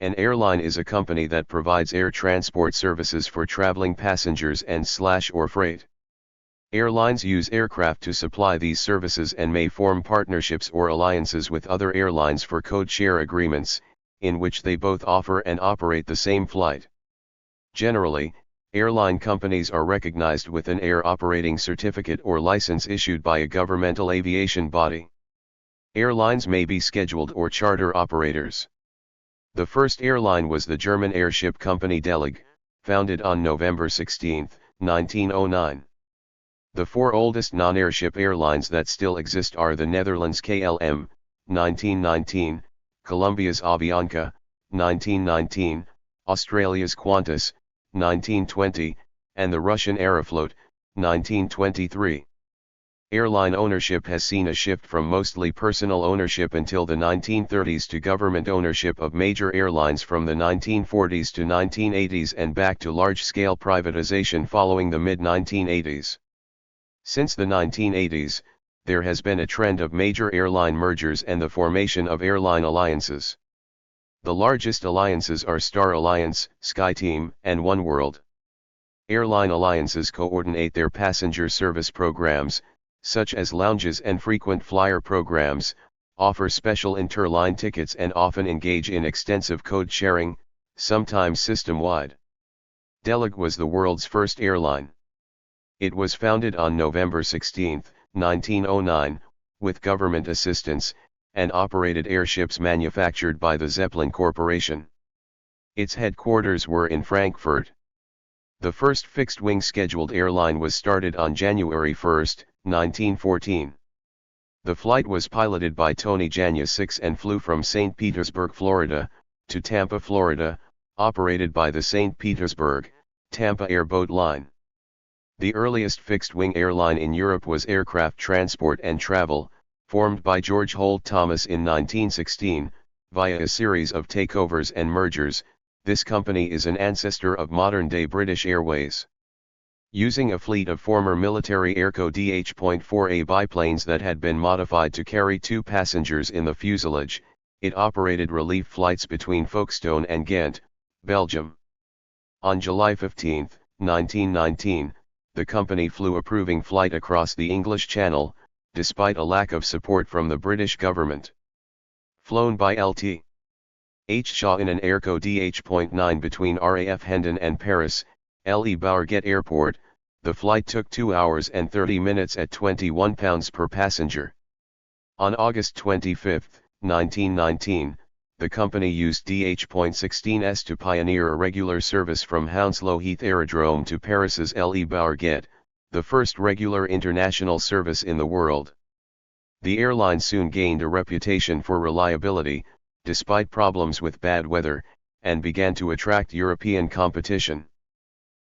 An airline is a company that provides air transport services for traveling passengers and/or freight. Airlines use aircraft to supply these services and may form partnerships or alliances with other airlines for code-share agreements, in which they both offer and operate the same flight. Generally, airline companies are recognized with an air operating certificate or license issued by a governmental aviation body. Airlines may be scheduled or charter operators. The first airline was the German airship company Delig, founded on November 16, 1909. The four oldest non-airship airlines that still exist are the Netherlands KLM, 1919, Colombia's Avianca, 1919, Australia's Qantas, 1920, and the Russian Aeroflot, 1923. Airline ownership has seen a shift from mostly personal ownership until the 1930s to government ownership of major airlines from the 1940s to 1980s and back to large-scale privatization following the mid-1980s. Since the 1980s, there has been a trend of major airline mergers and the formation of airline alliances. The largest alliances are Star Alliance, SkyTeam, and oneworld. Airline alliances coordinate their passenger service programs, such as lounges and frequent flyer programs, offer special interline tickets and often engage in extensive code sharing, sometimes system-wide. Delig was the world's first airline. It was founded on November 16, 1909, with government assistance, and operated airships manufactured by the Zeppelin Corporation. Its headquarters were in Frankfurt. The first fixed-wing scheduled airline was started on January 1, 1914. The flight was piloted by Tony Janya 6 and flew from St. Petersburg, Florida, to Tampa, Florida, operated by the St. Petersburg, Tampa Airboat Line. The earliest fixed-wing airline in Europe was Aircraft Transport and Travel, formed by George Holt Thomas in 1916, via a series of takeovers and mergers. This company is an ancestor of modern-day British Airways. Using a fleet of former military Airco DH.4A biplanes that had been modified to carry 2 passengers in the fuselage, it operated relief flights between Folkestone and Ghent, Belgium. On July 15, 1919, the company flew a proving flight across the English Channel, despite a lack of support from the British government. Flown by Lt. H. Shaw in an Airco DH.9 between RAF Hendon and Paris, Le Bourget Airport, the flight took 2 hours and 30 minutes at £21 per passenger. On August 25, 1919, the company used DH.16s to pioneer a regular service from Hounslow Heath Aerodrome to Paris's Le Bourget, the first regular international service in the world. The airline soon gained a reputation for reliability, despite problems with bad weather, and began to attract European competition.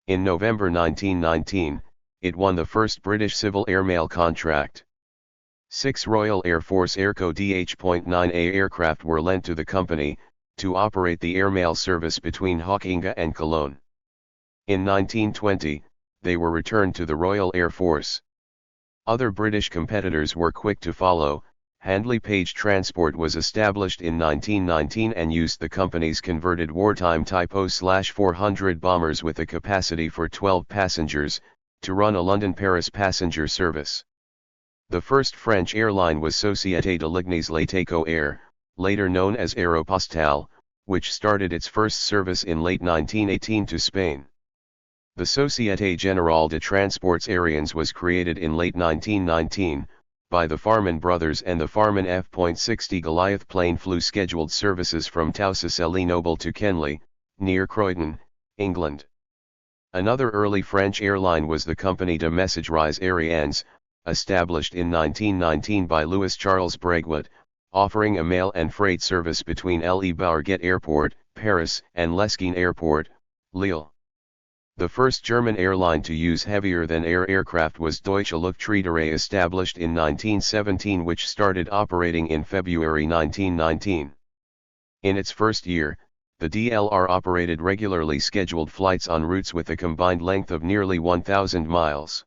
In November 1919, it won the first British civil airmail contract. 6 Royal Air Force Airco DH.9A aircraft were lent to the company, to operate the airmail service between Hockinga and Cologne. In 1920, they were returned to the Royal Air Force. Other British competitors were quick to follow. Handley Page Transport was established in 1919 and used the company's converted wartime Type O/400 bombers with a capacity for 12 passengers, to run a London-Paris passenger service. The first French airline was Société de Lignes Latéco Air, later known as Aéropostale, which started its first service in late 1918 to Spain. The Société Générale de Transports Aériens was created in late 1919, by the Farman brothers, and the Farman F.60 Goliath plane flew scheduled services from Taussas-les-Nobles to Kenley, near Croydon, England. Another early French airline was the Compagnie de Messageries Aériens, established in 1919 by Louis Charles Breguet, offering a mail and freight service between Le Bourget Airport, Paris, and Lesquin Airport, Lille. The first German airline to use heavier-than-air aircraft was Deutsche Luftreederei, established in 1917, which started operating in February 1919. In its first year, the DLR operated regularly scheduled flights on routes with a combined length of nearly 1,000 miles.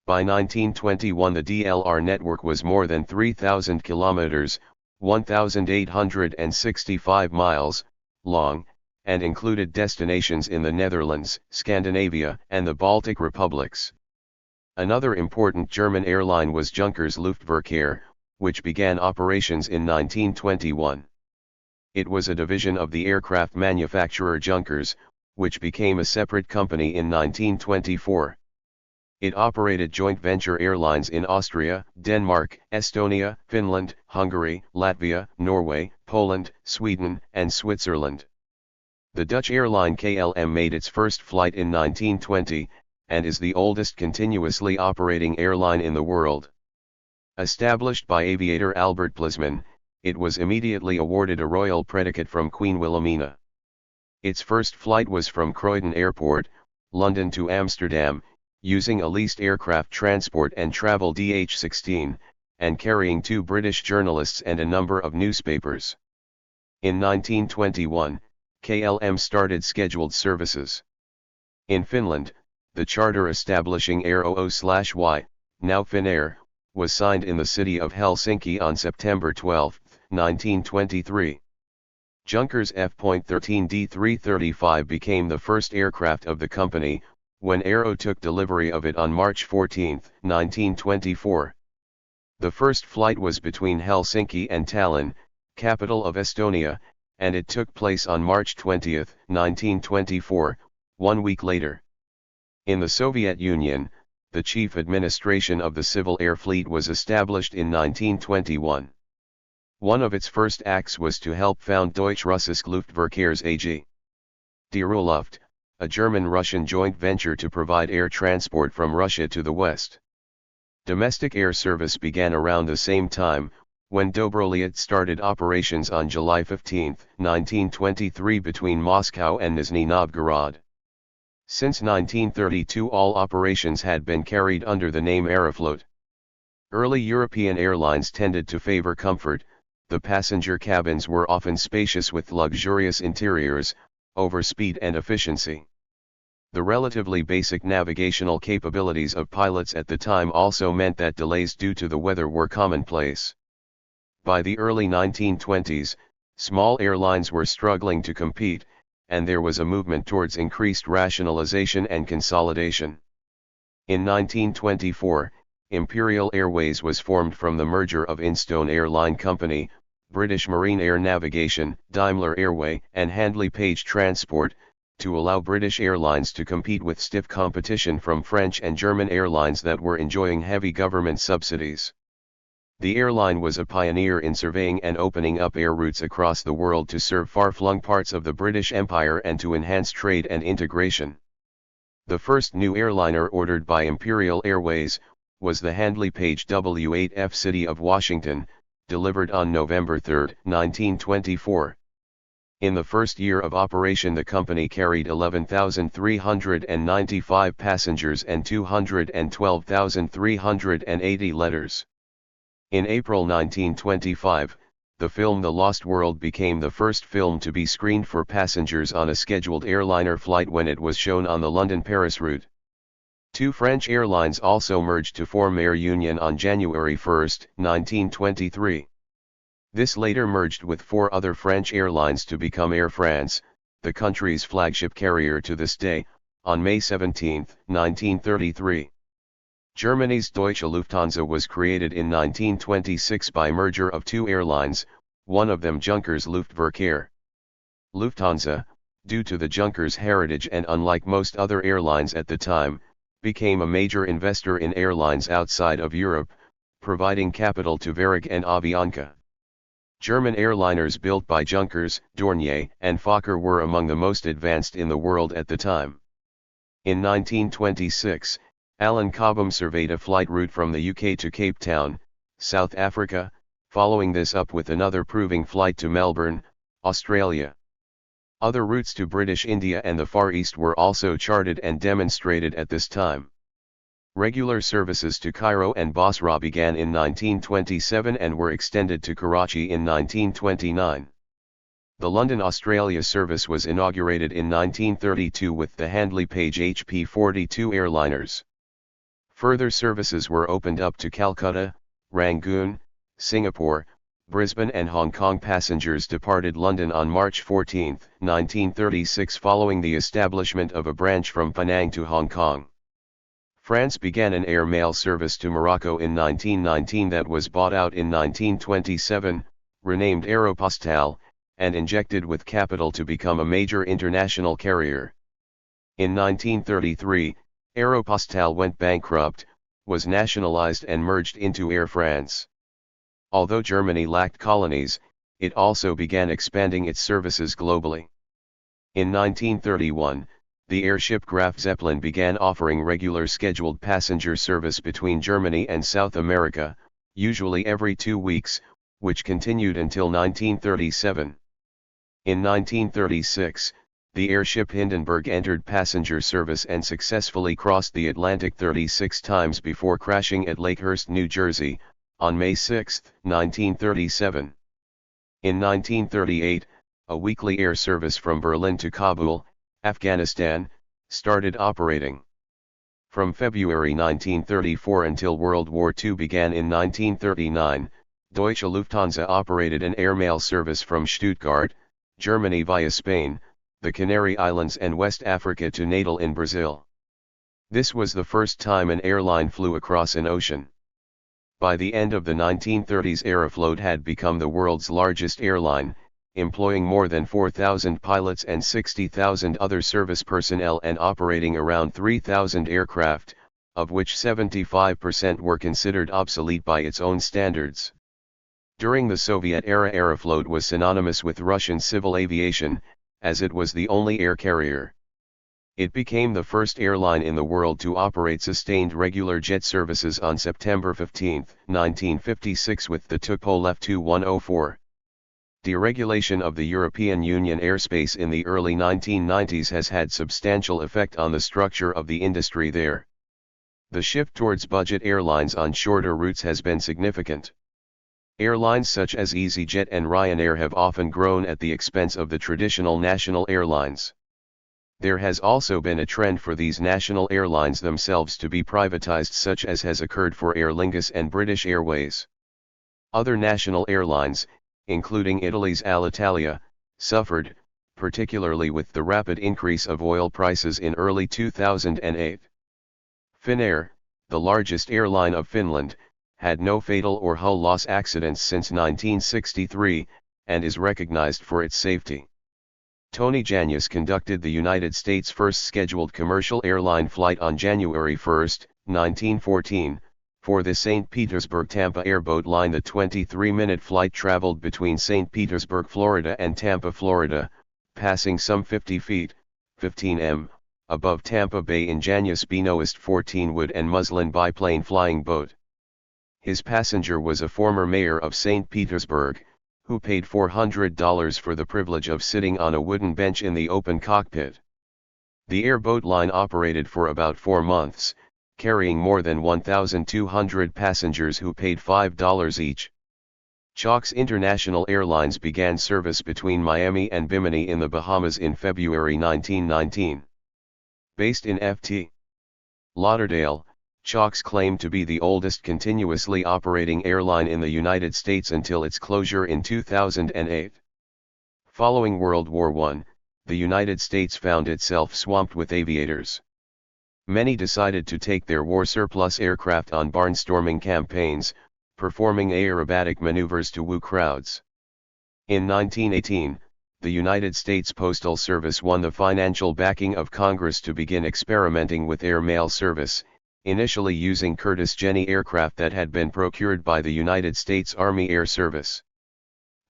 By 1921 the DLR network was more than 3,000 kilometers, 1,865 miles, long, and included destinations in the Netherlands, Scandinavia, and the Baltic republics. Another important German airline was Junkers Luftverkehr, which began operations in 1921. It was a division of the aircraft manufacturer Junkers, which became a separate company in 1924. It operated joint venture airlines in Austria, Denmark, Estonia, Finland, Hungary, Latvia, Norway, Poland, Sweden, and Switzerland. The Dutch airline KLM made its first flight in 1920, and is the oldest continuously operating airline in the world. Established by aviator Albert Plisman, it was immediately awarded a royal predicate from Queen Wilhelmina. Its first flight was from Croydon Airport, London to Amsterdam, using a leased aircraft transport and travel DH-16, and carrying 2 British journalists and a number of newspapers. In 1921, KLM started scheduled services. In Finland, the charter establishing Air OO/Y, now Finnair, was signed in the city of Helsinki on September 12, 1923. Junkers F.13 D335 became the first aircraft of the company, when Aero took delivery of it on March 14, 1924. The first flight was between Helsinki and Tallinn, capital of Estonia, and it took place on March 20, 1924, 1 week later. In the Soviet Union, the chief administration of the Civil Air Fleet was established in 1921. One of its first acts was to help found Deutsch-Russisch Luftverkehrs AG. Die Ruhrluft, a German-Russian joint venture to provide air transport from Russia to the west. Domestic air service began around the same time, when Dobroliet started operations on July 15, 1923 between Moscow and Nizhny Novgorod. Since 1932 all operations had been carried under the name Aeroflot. Early European airlines tended to favor comfort. The passenger cabins were often spacious with luxurious interiors, over speed and efficiency. The relatively basic navigational capabilities of pilots at the time also meant that delays due to the weather were commonplace. By the early 1920s, small airlines were struggling to compete, and there was a movement towards increased rationalization and consolidation. In 1924, Imperial Airways was formed from the merger of Instone Airline Company, British Marine Air Navigation, Daimler Airway, and Handley Page Transport, to allow British Airlines to compete with stiff competition from French and German airlines that were enjoying heavy government subsidies. The airline was a pioneer in surveying and opening up air routes across the world to serve far-flung parts of the British Empire and to enhance trade and integration. The first new airliner ordered by Imperial Airways was the Handley Page W8F City of Washington, delivered on November 3, 1924. In the first year of operation the company carried 11,395 passengers and 212,380 letters. In April 1925, the film The Lost World became the first film to be screened for passengers on a scheduled airliner flight when it was shown on the London-Paris route. 2 French airlines also merged to form Air Union on January 1, 1923. This later merged with 4 other French airlines to become Air France, the country's flagship carrier to this day, on May 17, 1933. Germany's Deutsche Lufthansa was created in 1926 by merger of 2 airlines, one of them Junkers Luftverkehr. Lufthansa, due to the Junkers heritage and unlike most other airlines at the time, became a major investor in airlines outside of Europe, providing capital to Varig and Avianca. German airliners built by Junkers, Dornier, and Fokker were among the most advanced in the world at the time. In 1926, Alan Cobham surveyed a flight route from the UK to Cape Town, South Africa, following this up with another proving flight to Melbourne, Australia. Other routes to British India and the Far East were also charted and demonstrated at this time. Regular services to Cairo and Basra began in 1927 and were extended to Karachi in 1929. The London-Australia service was inaugurated in 1932 with the Handley Page HP-42 airliners. Further services were opened up to Calcutta, Rangoon, Singapore, Brisbane and Hong Kong passengers departed London on March 14, 1936 following the establishment of a branch from Penang to Hong Kong. France began an air mail service to Morocco in 1919 that was bought out in 1927, renamed Aéropostale, and injected with capital to become a major international carrier. In 1933, Aéropostale went bankrupt, was nationalized and merged into Air France. Although Germany lacked colonies, it also began expanding its services globally. In 1931, the airship Graf Zeppelin began offering regular scheduled passenger service between Germany and South America, usually every 2 weeks, which continued until 1937. In 1936, the airship Hindenburg entered passenger service and successfully crossed the Atlantic 36 times before crashing at Lakehurst, New Jersey, on May 6, 1937. In 1938, a weekly air service from Berlin to Kabul, Afghanistan, started operating. From February 1934 until World War II began in 1939, Deutsche Lufthansa operated an airmail service from Stuttgart, Germany via Spain, the Canary Islands and West Africa to Natal in Brazil. This was the first time an airline flew across an ocean. By the end of the 1930s, Aeroflot had become the world's largest airline, employing more than 4,000 pilots and 60,000 other service personnel and operating around 3,000 aircraft, of which 75% were considered obsolete by its own standards. During the Soviet era, Aeroflot was synonymous with Russian civil aviation, as it was the only air carrier. It became the first airline in the world to operate sustained regular jet services on September 15, 1956 with the Tupolev Tu-104. Deregulation of the European Union airspace in the early 1990s has had substantial effect on the structure of the industry there. The shift towards budget airlines on shorter routes has been significant. Airlines such as EasyJet and Ryanair have often grown at the expense of the traditional national airlines. There has also been a trend for these national airlines themselves to be privatized, such as has occurred for Aer Lingus and British Airways. Other national airlines, including Italy's Alitalia, suffered, particularly with the rapid increase of oil prices in early 2008. Finnair, the largest airline of Finland, had no fatal or hull loss accidents since 1963, and is recognized for its safety. Tony Janius conducted the United States' first scheduled commercial airline flight on January 1, 1914, for the St. Petersburg-Tampa airboat line. The 23-minute flight traveled between St. Petersburg, Florida and Tampa, Florida, passing some 50 feet, 15 m, above Tampa Bay in Janius' Benoist 14-wood and muslin biplane flying boat. His passenger was a former mayor of St. Petersburg, who paid $400 for the privilege of sitting on a wooden bench in the open cockpit. The airboat line operated for about 4 months, carrying more than 1,200 passengers who paid $5 each. Chalk's International Airlines began service between Miami and Bimini in the Bahamas in February 1919. Based in Ft. Lauderdale, Chalk's claimed to be the oldest continuously operating airline in the United States until its closure in 2008. Following World War I, the United States found itself swamped with aviators. Many decided to take their war surplus aircraft on barnstorming campaigns, performing aerobatic maneuvers to woo crowds. In 1918, the United States Postal Service won the financial backing of Congress to begin experimenting with air mail service, initially using Curtiss Jenny aircraft that had been procured by the United States Army Air Service.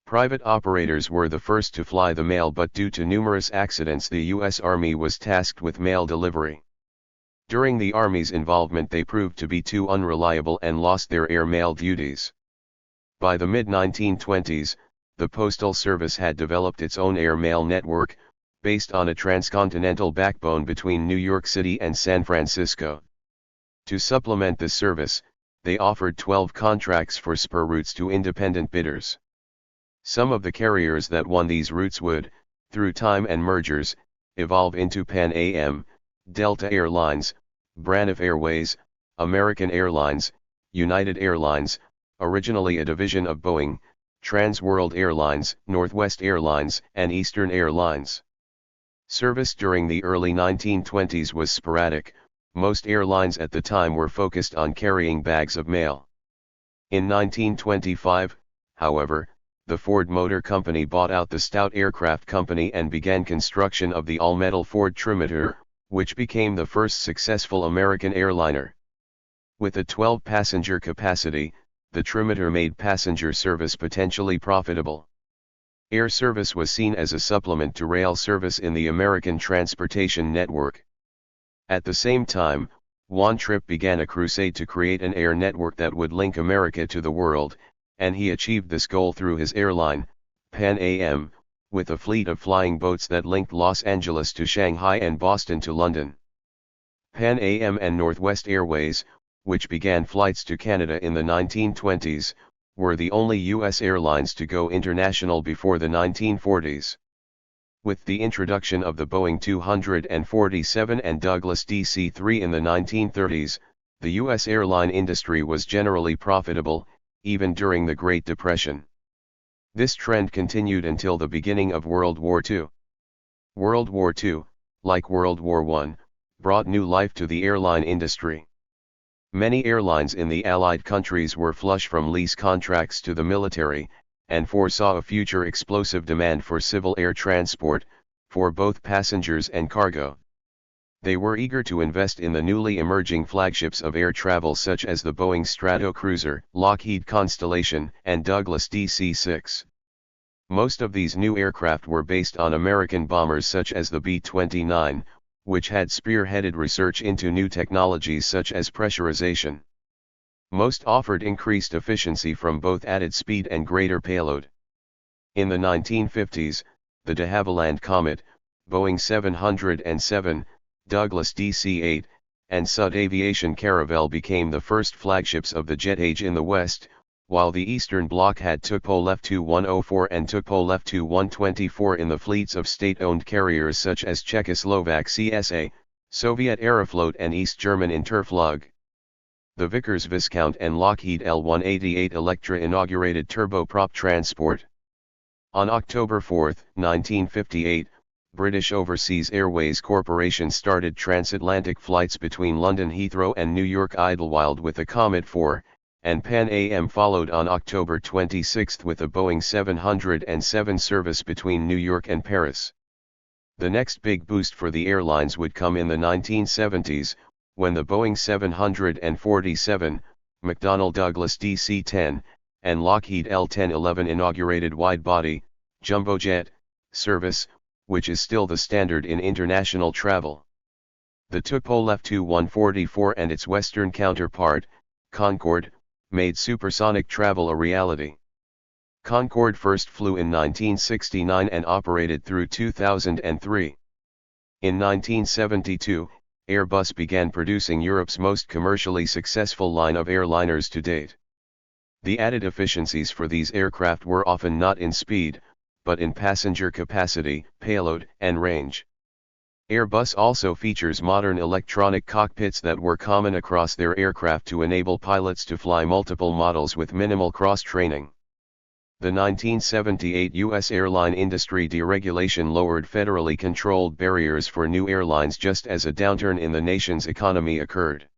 Private operators were the first to fly the mail, but due to numerous accidents the U.S. Army was tasked with mail delivery. During the Army's involvement they proved to be too unreliable and lost their air mail duties. By the mid-1920s, the Postal Service had developed its own air mail network, based on a transcontinental backbone between New York City and San Francisco. To supplement this service, they offered 12 contracts for spur routes to independent bidders. Some of the carriers that won these routes would, through time and mergers, evolve into Pan Am, Delta Airlines, Braniff Airways, American Airlines, United Airlines, originally a division of Boeing, Trans World Airlines, Northwest Airlines, and Eastern Airlines. Service during the early 1920s was sporadic. Most airlines at the time were focused on carrying bags of mail. In 1925, however, the Ford Motor Company bought out the Stout Aircraft Company and began construction of the all-metal Ford Trimitar, which became the first successful American airliner. With a 12-passenger capacity, the Trimitar made passenger service potentially profitable. Air service was seen as a supplement to rail service in the American transportation network. At the same time, Juan Trippe began a crusade to create an air network that would link America to the world, and he achieved this goal through his airline, Pan Am, with a fleet of flying boats that linked Los Angeles to Shanghai and Boston to London. Pan Am and Northwest Airways, which began flights to Canada in the 1920s, were the only U.S. airlines to go international before the 1940s. With the introduction of the Boeing 247 and Douglas DC-3 in the 1930s, the U.S. airline industry was generally profitable, even during the Great Depression. This trend continued until the beginning of World War II. World War II, like World War I, brought new life to the airline industry. Many airlines in the Allied countries were flush from lease contracts to the military, and foresaw a future explosive demand for civil air transport, for both passengers and cargo. They were eager to invest in the newly emerging flagships of air travel such as the Boeing Stratocruiser, Lockheed Constellation, and Douglas DC-6. Most of these new aircraft were based on American bombers such as the B-29, which had spearheaded research into new technologies such as pressurization. Most offered increased efficiency from both added speed and greater payload. In the 1950s, the de Havilland Comet, Boeing 707, Douglas DC-8, and Sud Aviation Caravelle became the first flagships of the jet age in the West, while the Eastern Bloc had Tupolev Tu-104 and Tupolev Tu-124 in the fleets of state-owned carriers such as Czechoslovak CSA, Soviet Aeroflot and East German Interflug. The Vickers Viscount and Lockheed L-188 Electra inaugurated turboprop transport. On October 4, 1958, British Overseas Airways Corporation started transatlantic flights between London Heathrow and New York Idlewild with the Comet 4, and Pan Am followed on October 26 with a Boeing 707 service between New York and Paris. The next big boost for the airlines would come in the 1970s, when the Boeing 747, McDonnell Douglas DC-10, and Lockheed L-1011 inaugurated wide-body, jumbo jet, service, which is still the standard in international travel. The Tupolev Tu-144 and its western counterpart, Concorde, made supersonic travel a reality. Concorde first flew in 1969 and operated through 2003. In 1972, Airbus began producing Europe's most commercially successful line of airliners to date. The added efficiencies for these aircraft were often not in speed, but in passenger capacity, payload, and range. Airbus also features modern electronic cockpits that were common across their aircraft to enable pilots to fly multiple models with minimal cross-training. The 1978 U.S. airline industry deregulation lowered federally controlled barriers for new airlines just as a downturn in the nation's economy occurred.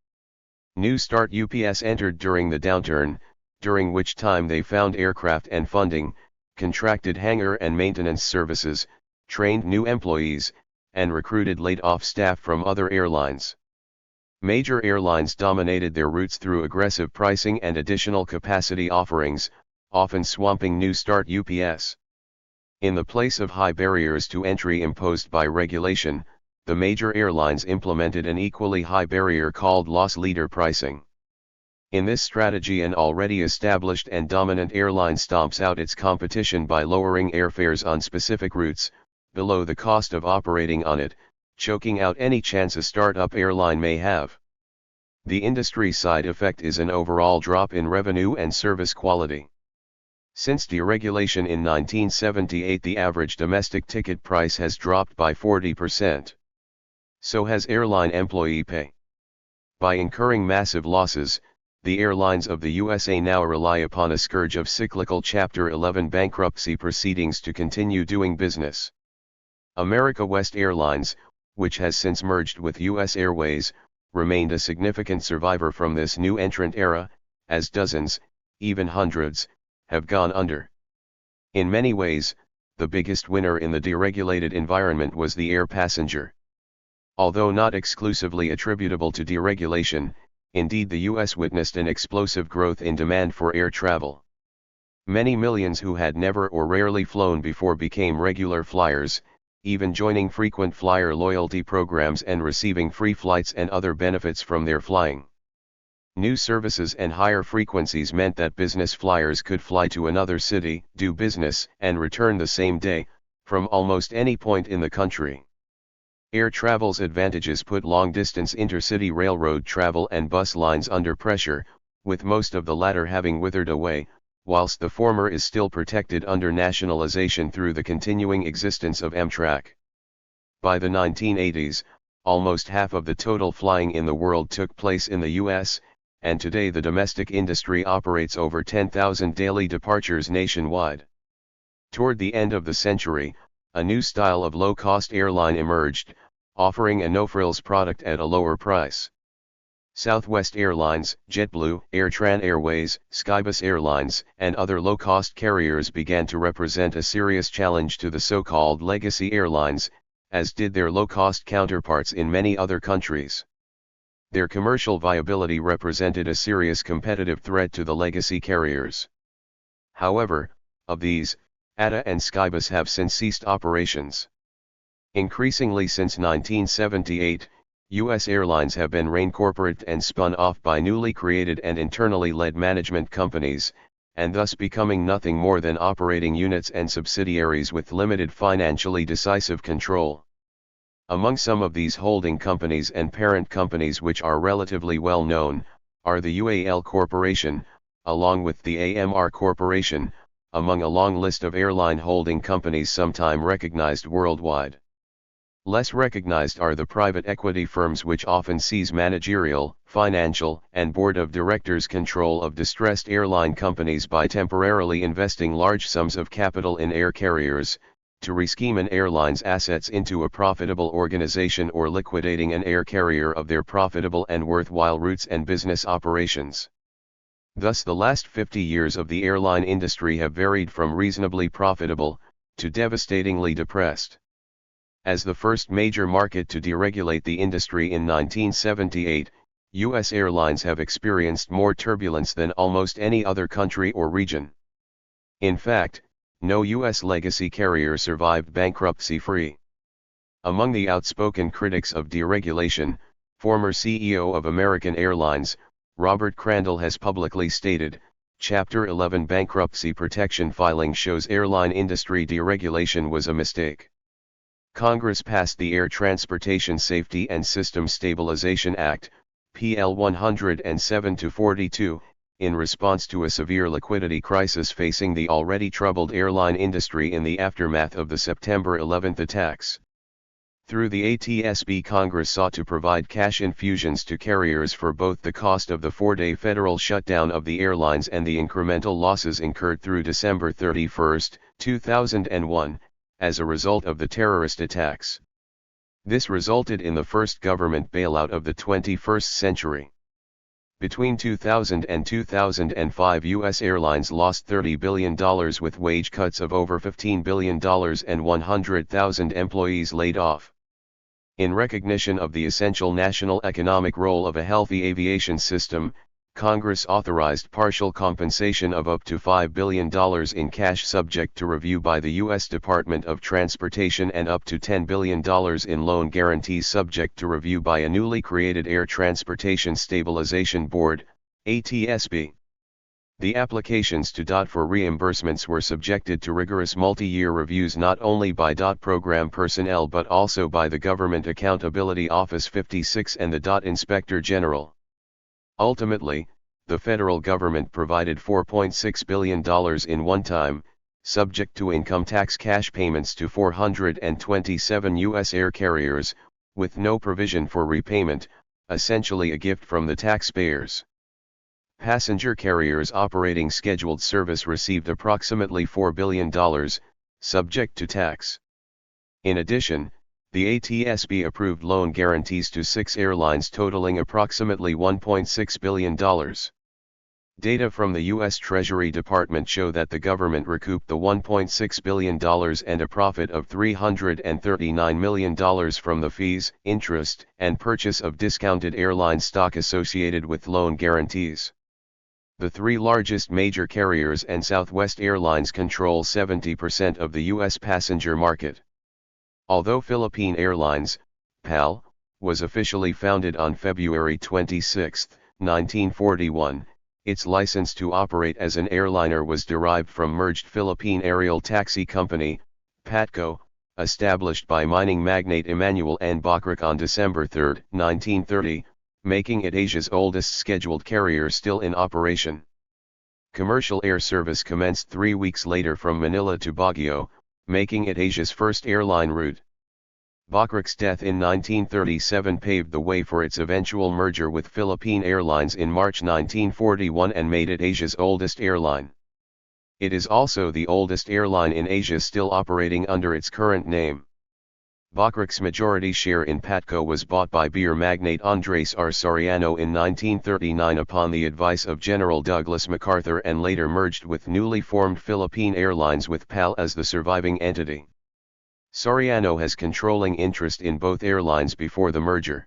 New Start UPS entered during the downturn, during which time they found aircraft and funding, contracted hangar and maintenance services, trained new employees, and recruited laid-off staff from other airlines. Major airlines dominated their routes through aggressive pricing and additional capacity offerings, often swamping New Start UPS. In the place of high barriers to entry imposed by regulation, the major airlines implemented an equally high barrier called loss leader pricing. In this strategy, an already established and dominant airline stomps out its competition by lowering airfares on specific routes, below the cost of operating on it, choking out any chance a start-up airline may have. The industry side effect is an overall drop in revenue and service quality. Since deregulation in 1978, the average domestic ticket price has dropped by 40%. So has airline employee pay. By incurring massive losses, the airlines of the USA now rely upon a scourge of cyclical Chapter 11 bankruptcy proceedings to continue doing business. America West Airlines, which has since merged with U.S. Airways, remained a significant survivor from this new entrant era, as dozens, even hundreds, have gone under. In many ways, the biggest winner in the deregulated environment was the air passenger. Although not exclusively attributable to deregulation, indeed the U.S. witnessed an explosive growth in demand for air travel. Many millions who had never or rarely flown before became regular flyers, even joining frequent flyer loyalty programs and receiving free flights and other benefits from their flying. New services and higher frequencies meant that business flyers could fly to another city, do business, and return the same day, from almost any point in the country. Air travel's advantages put long-distance intercity railroad travel and bus lines under pressure, with most of the latter having withered away, whilst the former is still protected under nationalization through the continuing existence of Amtrak. By the 1980s, almost half of the total flying in the world took place in the U.S., and today the domestic industry operates over 10,000 daily departures nationwide. Toward the end of the century, a new style of low-cost airline emerged, offering a no-frills product at a lower price. Southwest Airlines, JetBlue, AirTran Airways, Skybus Airlines, and other low-cost carriers began to represent a serious challenge to the so-called legacy airlines, as did their low-cost counterparts in many other countries. Their commercial viability represented a serious competitive threat to the legacy carriers. However, of these, ATA and Skybus have since ceased operations. Increasingly since 1978, U.S. airlines have been reincorporated and spun off by newly created and internally led management companies, and thus becoming nothing more than operating units and subsidiaries with limited financially decisive control. Among some of these holding companies and parent companies which are relatively well known, are the UAL Corporation, along with the AMR Corporation, among a long list of airline holding companies sometime recognized worldwide. Less recognized are the private equity firms which often seize managerial, financial, and board of directors control of distressed airline companies by temporarily investing large sums of capital in air carriers, to rescheme an airline's assets into a profitable organization or liquidating an air carrier of their profitable and worthwhile routes and business operations. Thus the last 50 years of the airline industry have varied from reasonably profitable, to devastatingly depressed. As the first major market to deregulate the industry in 1978, U.S. airlines have experienced more turbulence than almost any other country or region. In fact, no U.S. legacy carrier survived bankruptcy-free. Among the outspoken critics of deregulation, former CEO of American Airlines, Robert Crandall has publicly stated, Chapter 11 bankruptcy protection filing shows airline industry deregulation was a mistake. Congress passed the Air Transportation Safety and System Stabilization Act, PL 107-42, in response to a severe liquidity crisis facing the already troubled airline industry in the aftermath of the September 11 attacks. Through the ATSB, Congress sought to provide cash infusions to carriers for both the cost of the 4-day federal shutdown of the airlines and the incremental losses incurred through December 31, 2001, as a result of the terrorist attacks. This resulted in the first government bailout of the 21st century. Between 2000 and 2005, U.S. airlines lost $30 billion with wage cuts of over $15 billion and 100,000 employees laid off. In recognition of the essential national economic role of a healthy aviation system, Congress authorized partial compensation of up to $5 billion in cash subject to review by the U.S. Department of Transportation and up to $10 billion in loan guarantees subject to review by a newly created Air Transportation Stabilization Board, ATSB. The applications to DOT for reimbursements were subjected to rigorous multi-year reviews not only by DOT program personnel but also by the Government Accountability Office 56 and the DOT Inspector General. Ultimately, the federal government provided $4.6 billion in one-time, subject to income tax cash payments to 427 U.S. air carriers, with no provision for repayment, essentially a gift from the taxpayers. Passenger carriers operating scheduled service received approximately $4 billion, subject to tax. In addition, the ATSB approved loan guarantees to 6 airlines totaling approximately $1.6 billion. Data from the U.S. Treasury Department show that the government recouped the $1.6 billion and a profit of $339 million from the fees, interest, and purchase of discounted airline stock associated with loan guarantees. The three largest major carriers and Southwest Airlines control 70% of the U.S. passenger market. Although Philippine Airlines, PAL, was officially founded on February 26, 1941, its license to operate as an airliner was derived from merged Philippine Aerial Taxi Company, PATCO, established by mining magnate Emmanuel N. Bacrac on December 3, 1930, making it Asia's oldest scheduled carrier still in operation. Commercial air service commenced 3 weeks later from Manila to Baguio, making it Asia's first airline route. Bacrac's death in 1937 paved the way for its eventual merger with Philippine Airlines in March 1941 and made it Asia's oldest airline. It is also the oldest airline in Asia still operating under its current name. Bacrac's majority share in PATCO was bought by beer magnate Andres R. Soriano in 1939 upon the advice of General Douglas MacArthur and later merged with newly formed Philippine Airlines with PAL as the surviving entity. Soriano has controlling interest in both airlines before the merger.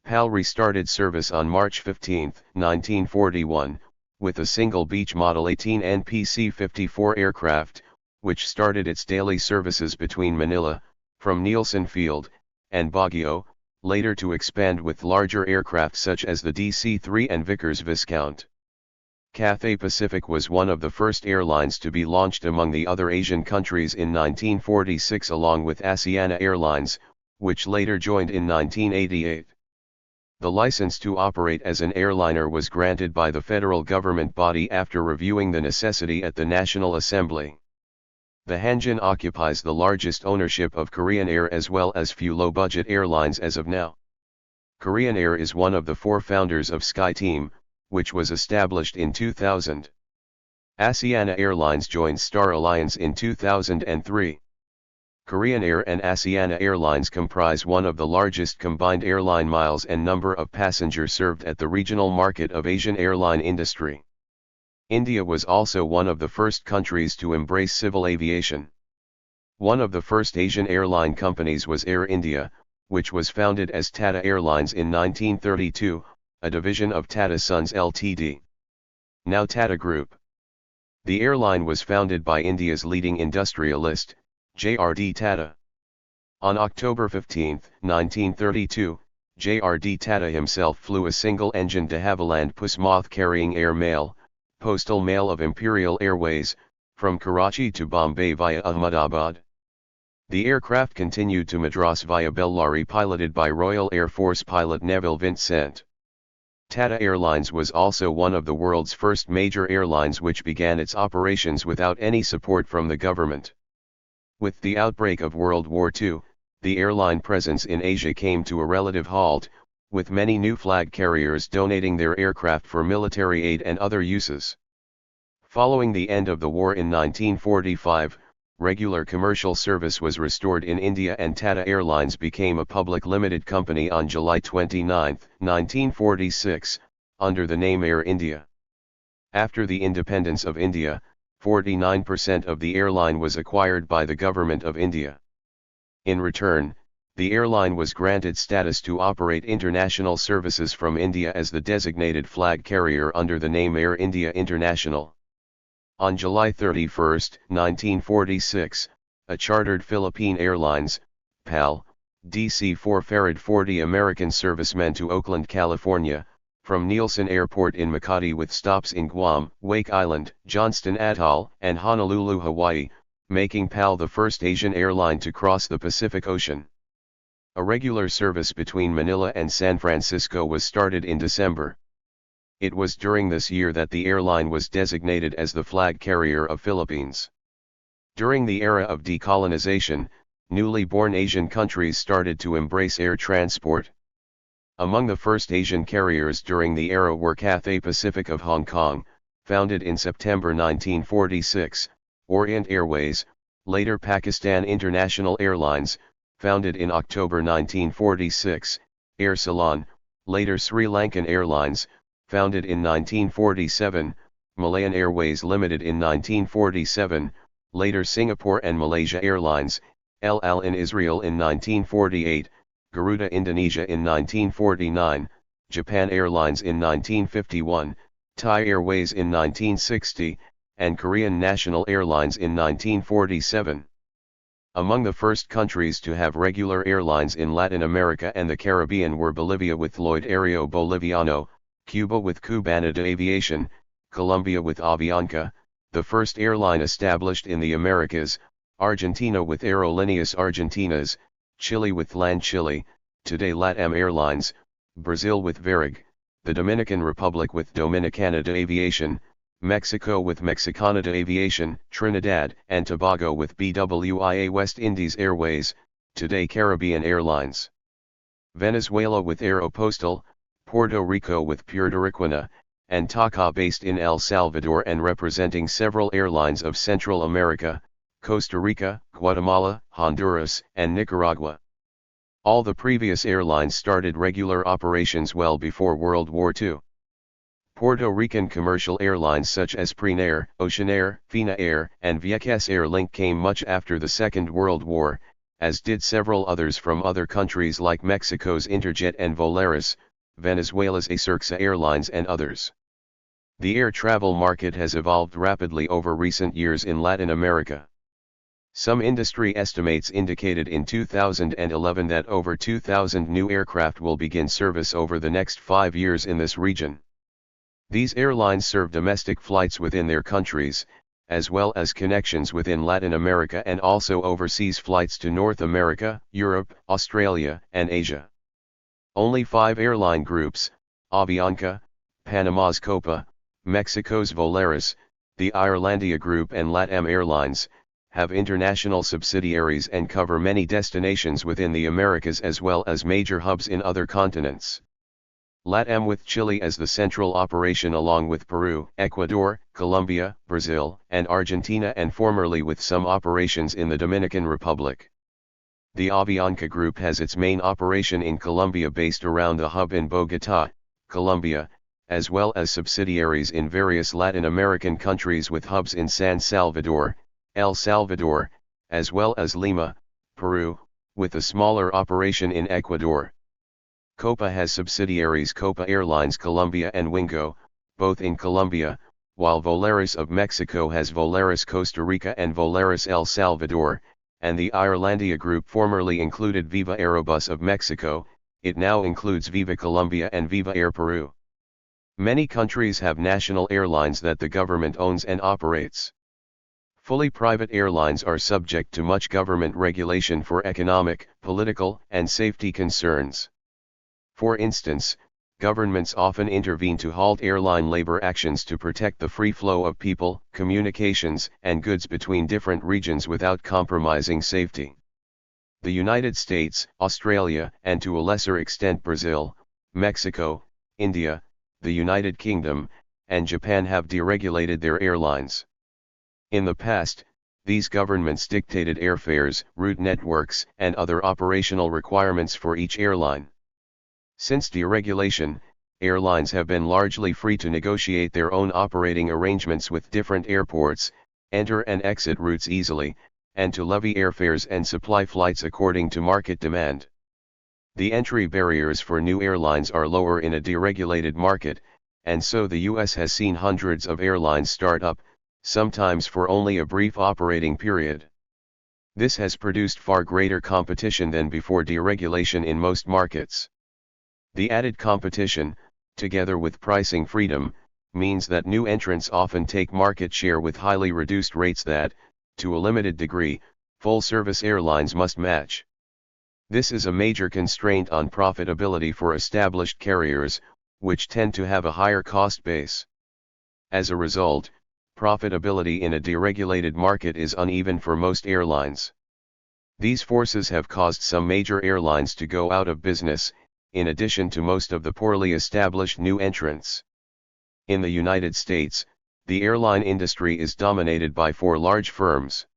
PAL restarted service on March 15, 1941, with a single Beech Model 18 and PC-54 aircraft, which started its daily services between Manila, from Nielsen Field, and Baguio, later to expand with larger aircraft such as the DC-3 and Vickers Viscount. Cathay Pacific was one of the first airlines to be launched among the other Asian countries in 1946 along with Asiana Airlines, which later joined in 1988. The license to operate as an airliner was granted by the federal government body after reviewing the necessity at the National Assembly. The Hanjin occupies the largest ownership of Korean Air as well as few low-budget airlines as of now. Korean Air is one of the 4 founders of SkyTeam, which was established in 2000. Asiana Airlines joined Star Alliance in 2003. Korean Air and Asiana Airlines comprise one of the largest combined airline miles and number of passengers served at the regional market of Asian airline industry. India was also one of the first countries to embrace civil aviation. One of the first Asian airline companies was Air India, which was founded as Tata Airlines in 1932, a division of Tata Sons Ltd. Now Tata Group. The airline was founded by India's leading industrialist, J.R.D. Tata. On October 15, 1932, J.R.D. Tata himself flew a single-engine de Havilland Puss Moth carrying air mail, postal mail of Imperial Airways, from Karachi to Bombay via Ahmedabad. The aircraft continued to Madras via Bellary piloted by Royal Air Force pilot Neville Vincent. Tata Airlines was also one of the world's first major airlines which began its operations without any support from the government. With the outbreak of World War II, the airline presence in Asia came to a relative halt, with many new flag carriers donating their aircraft for military aid and other uses. Following the end of the war in 1945, regular commercial service was restored in India and Tata Airlines became a public limited company on July 29, 1946, under the name Air India. After the independence of India, 49% of the airline was acquired by the Government of India. In return, the airline was granted status to operate international services from India as the designated flag carrier under the name Air India International. On July 31, 1946, a chartered Philippine Airlines, PAL, DC-4 ferried 40 American servicemen to Oakland, California, from Nielsen Airport in Makati with stops in Guam, Wake Island, Johnston Atoll, and Honolulu, Hawaii, making PAL the first Asian airline to cross the Pacific Ocean. A regular service between Manila and San Francisco was started in December. It was during this year that the airline was designated as the flag carrier of Philippines. During the era of decolonization, newly born Asian countries started to embrace air transport. Among the first Asian carriers during the era were Cathay Pacific of Hong Kong, founded in September 1946, Orient Airways, later Pakistan International Airlines, founded in October 1946, Air Ceylon, later Sri Lankan Airlines, founded in 1947, Malayan Airways Limited in 1947, later Singapore and Malaysia Airlines, El Al in Israel in 1948, Garuda Indonesia in 1949, Japan Airlines in 1951, Thai Airways in 1960, and Korean National Airlines in 1947. Among the first countries to have regular airlines in Latin America and the Caribbean were Bolivia with Lloyd Aéreo Boliviano, Cuba with Cubanita Aviation, Colombia with Avianca, the first airline established in the Americas, Argentina with Aerolíneas Argentinas, Chile with LAN Chile, today LATAM Airlines, Brazil with Varig, the Dominican Republic with Dominicanita Aviation, Mexico with Mexicanita Aviation, Trinidad and Tobago with BWIA West Indies Airways, today Caribbean Airlines. Venezuela with Aeropostal, Puerto Rico with Puertorriquena, and TACA based in El Salvador and representing several airlines of Central America, Costa Rica, Guatemala, Honduras, and Nicaragua. All the previous airlines started regular operations well before World War II. Puerto Rican commercial airlines such as Prenair, Oceanair, Fina Air, and Vieques Air Link came much after the Second World War, as did several others from other countries like Mexico's Interjet and Volaris, Venezuela's Acerxa Airlines and others. The air travel market has evolved rapidly over recent years in Latin America. Some industry estimates indicated in 2011 that over 2,000 new aircraft will begin service over the next 5 years in this region. These airlines serve domestic flights within their countries, as well as connections within Latin America and also overseas flights to North America, Europe, Australia, and Asia. Only 5 airline groups, Avianca, Panama's Copa, Mexico's Volaris, the Irelandia Group and LATAM Airlines, have international subsidiaries and cover many destinations within the Americas as well as major hubs in other continents. LATAM with Chile as the central operation along with Peru, Ecuador, Colombia, Brazil, and Argentina and formerly with some operations in the Dominican Republic. The Avianca Group has its main operation in Colombia based around the hub in Bogotá, Colombia, as well as subsidiaries in various Latin American countries with hubs in San Salvador, El Salvador, as well as Lima, Peru, with a smaller operation in Ecuador. Copa has subsidiaries Copa Airlines Colombia and Wingo, both in Colombia, while Volaris of Mexico has Volaris Costa Rica and Volaris El Salvador, and the Irelandia Group formerly included Viva Aerobus of Mexico, it now includes Viva Colombia and Viva Air Peru. Many countries have national airlines that the government owns and operates. Fully private airlines are subject to much government regulation for economic, political, and safety concerns. For instance, governments often intervene to halt airline labor actions to protect the free flow of people, communications, and goods between different regions without compromising safety. The United States, Australia, and to a lesser extent Brazil, Mexico, India, the United Kingdom, and Japan have deregulated their airlines. In the past, these governments dictated airfares, route networks, and other operational requirements for each airline. Since deregulation, airlines have been largely free to negotiate their own operating arrangements with different airports, enter and exit routes easily, and to levy airfares and supply flights according to market demand. The entry barriers for new airlines are lower in a deregulated market, and so the US has seen hundreds of airlines start up, sometimes for only a brief operating period. This has produced far greater competition than before deregulation in most markets. The added competition, together with pricing freedom, means that new entrants often take market share with highly reduced rates that, to a limited degree, full-service airlines must match. This is a major constraint on profitability for established carriers, which tend to have a higher cost base. As a result, profitability in a deregulated market is uneven for most airlines. These forces have caused some major airlines to go out of business, in addition to most of the poorly established new entrants. In the United States, the airline industry is dominated by 4 large firms.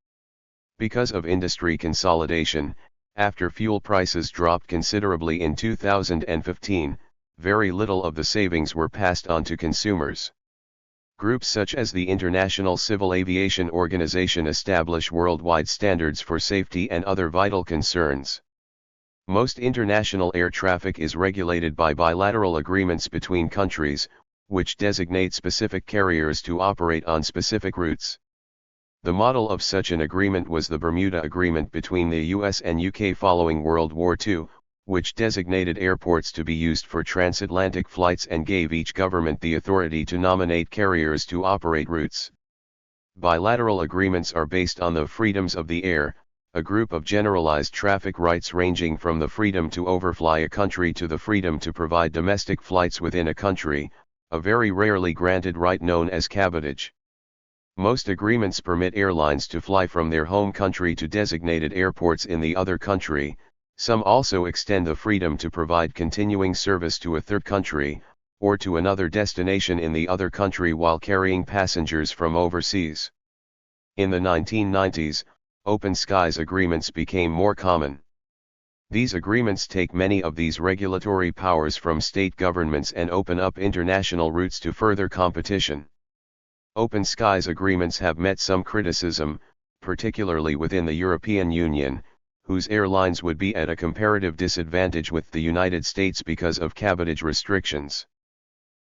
Because of industry consolidation, after fuel prices dropped considerably in 2015, very little of the savings were passed on to consumers. Groups such as the International Civil Aviation Organization establish worldwide standards for safety and other vital concerns. Most international air traffic is regulated by bilateral agreements between countries, which designate specific carriers to operate on specific routes. The model of such an agreement was the Bermuda Agreement between the US and UK following World War II, which designated airports to be used for transatlantic flights and gave each government the authority to nominate carriers to operate routes. Bilateral agreements are based on the freedoms of the air, a group of generalized traffic rights ranging from the freedom to overfly a country to the freedom to provide domestic flights within a country, a very rarely granted right known as cabotage. Most agreements permit airlines to fly from their home country to designated airports in the other country. Some also extend the freedom to provide continuing service to a third country, or to another destination in the other country while carrying passengers from overseas. In the 1990s, open skies agreements became more common. These agreements take many of these regulatory powers from state governments and open up international routes to further competition. Open skies agreements have met some criticism, particularly within the European Union, whose airlines would be at a comparative disadvantage with the United States because of cabotage restrictions.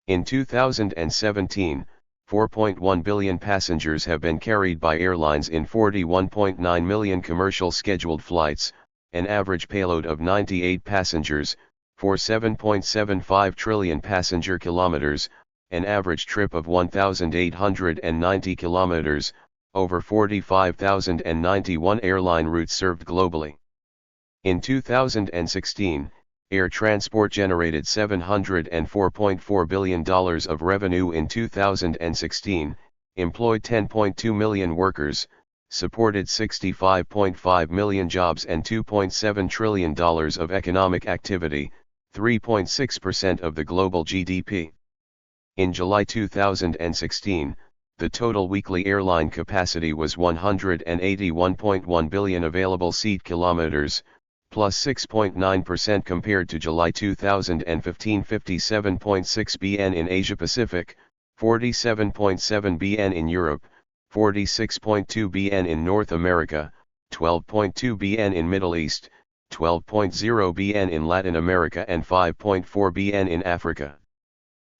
In 2017, 4.1 billion passengers have been carried by airlines in 41.9 million commercial scheduled flights, an average payload of 98 passengers, for 7.75 trillion passenger kilometers, an average trip of 1,890 kilometers, over 45,091 airline routes served globally. In 2016, air transport generated $704.4 billion of revenue in 2016, employed 10.2 million workers, supported 65.5 million jobs and $2.7 trillion of economic activity, 3.6% of the global GDP. In July 2016, the total weekly airline capacity was 181.1 billion available seat kilometers, plus 6.9% compared to July 2015. 57.6 bn in Asia Pacific, 47.7 bn in Europe, 46.2 bn in North America, 12.2 bn in Middle East, 12.0 bn in Latin America and 5.4 bn in Africa.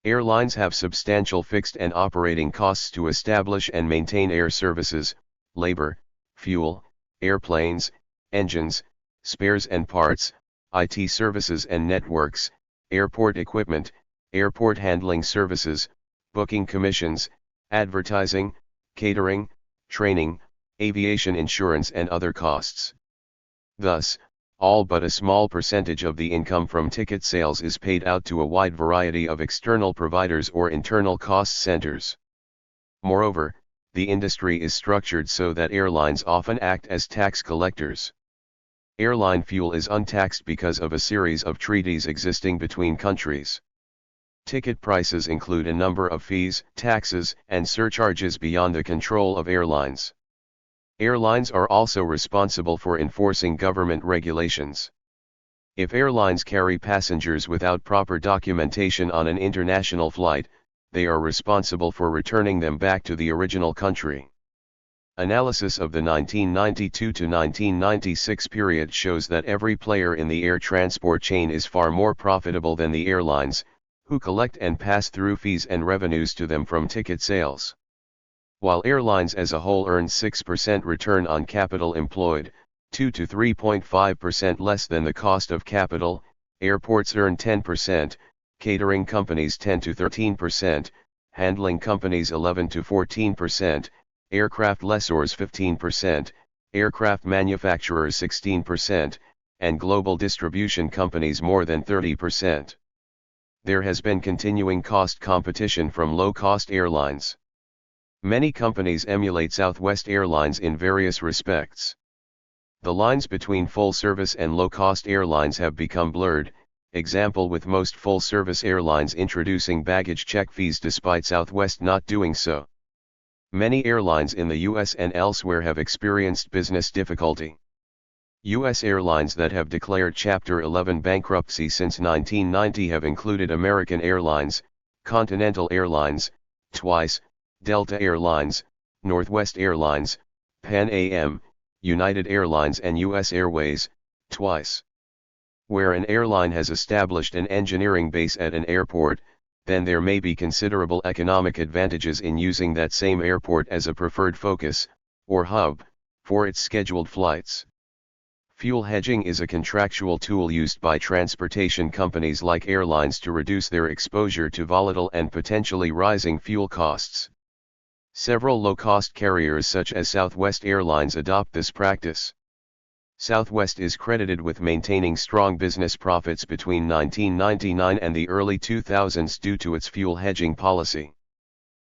Airlines have substantial fixed and operating costs to establish and maintain air services, labor, fuel, airplanes, engines, spares and parts, IT services and networks, airport equipment, airport handling services, booking commissions, advertising, catering, training, aviation insurance and other costs. Thus, all but a small percentage of the income from ticket sales is paid out to a wide variety of external providers or internal cost centers. Moreover, the industry is structured so that airlines often act as tax collectors. Airline fuel is untaxed because of a series of treaties existing between countries. Ticket prices include a number of fees, taxes, and surcharges beyond the control of airlines. Airlines are also responsible for enforcing government regulations. If airlines carry passengers without proper documentation on an international flight, they are responsible for returning them back to the original country. Analysis of the 1992 to 1996 period shows that every player in the air transport chain is far more profitable than the airlines, who collect and pass through fees and revenues to them from ticket sales. While airlines as a whole earn 6% return on capital employed, 2 to 3.5% less than the cost of capital, airports earn 10%, catering companies 10 to 13%, handling companies 11 to 14%, aircraft lessors 15%, aircraft manufacturers 16%, and global distribution companies more than 30%. There has been continuing cost competition from low-cost airlines. Many companies emulate Southwest Airlines in various respects. The lines between full-service and low-cost airlines have become blurred, example with most full-service airlines introducing baggage check fees despite Southwest not doing so. Many airlines in the US and elsewhere have experienced business difficulty. U.S. airlines that have declared Chapter 11 bankruptcy since 1990 have included American Airlines, Continental Airlines, twice, Delta Airlines, Northwest Airlines, Pan Am, United Airlines and U.S. Airways, twice. Where an airline has established an engineering base at an airport, then there may be considerable economic advantages in using that same airport as a preferred focus, or hub, for its scheduled flights. Fuel hedging is a contractual tool used by transportation companies like airlines to reduce their exposure to volatile and potentially rising fuel costs. Several low-cost carriers such as Southwest Airlines adopt this practice. Southwest is credited with maintaining strong business profits between 1999 and the early 2000s due to its fuel hedging policy.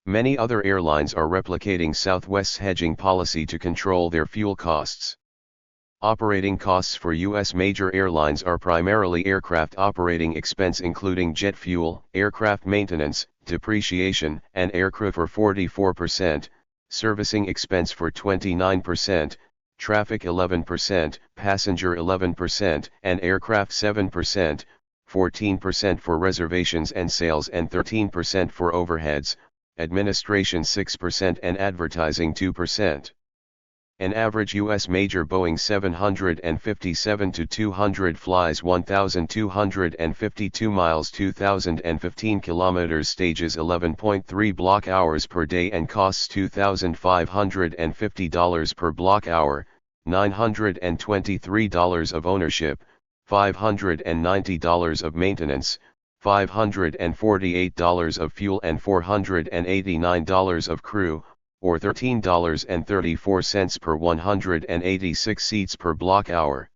Many other airlines are replicating Southwest's hedging policy to control their fuel costs. Operating costs for U.S. major airlines are primarily aircraft operating expense including jet fuel, aircraft maintenance, depreciation, and aircrew for 44%, servicing expense for 29%, traffic 11%, passenger 11%, and aircraft 7%, 14% for reservations and sales and 13% for overheads, administration 6% and advertising 2%. An average U.S. major Boeing 757-200 flies 1,252 miles 2,015 kilometers, stages 11.3 block hours per day and costs $2,550 per block hour, $923 of ownership, $590 of maintenance, $548 of fuel and $489 of crew, or $13.34 per 186 seats per block hour.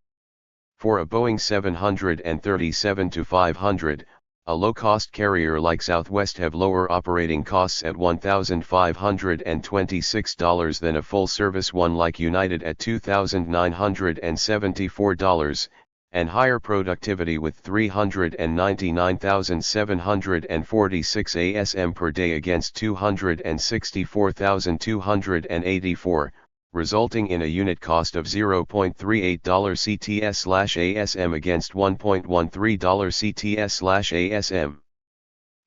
For a Boeing 737-500, a low-cost carrier like Southwest have lower operating costs at $1,526 than a full-service one like United at $2,974, and higher productivity with 399,746 ASM per day against 264,284, resulting in a unit cost of $0.38 CTS/ASM against $1.13 CTS/ASM.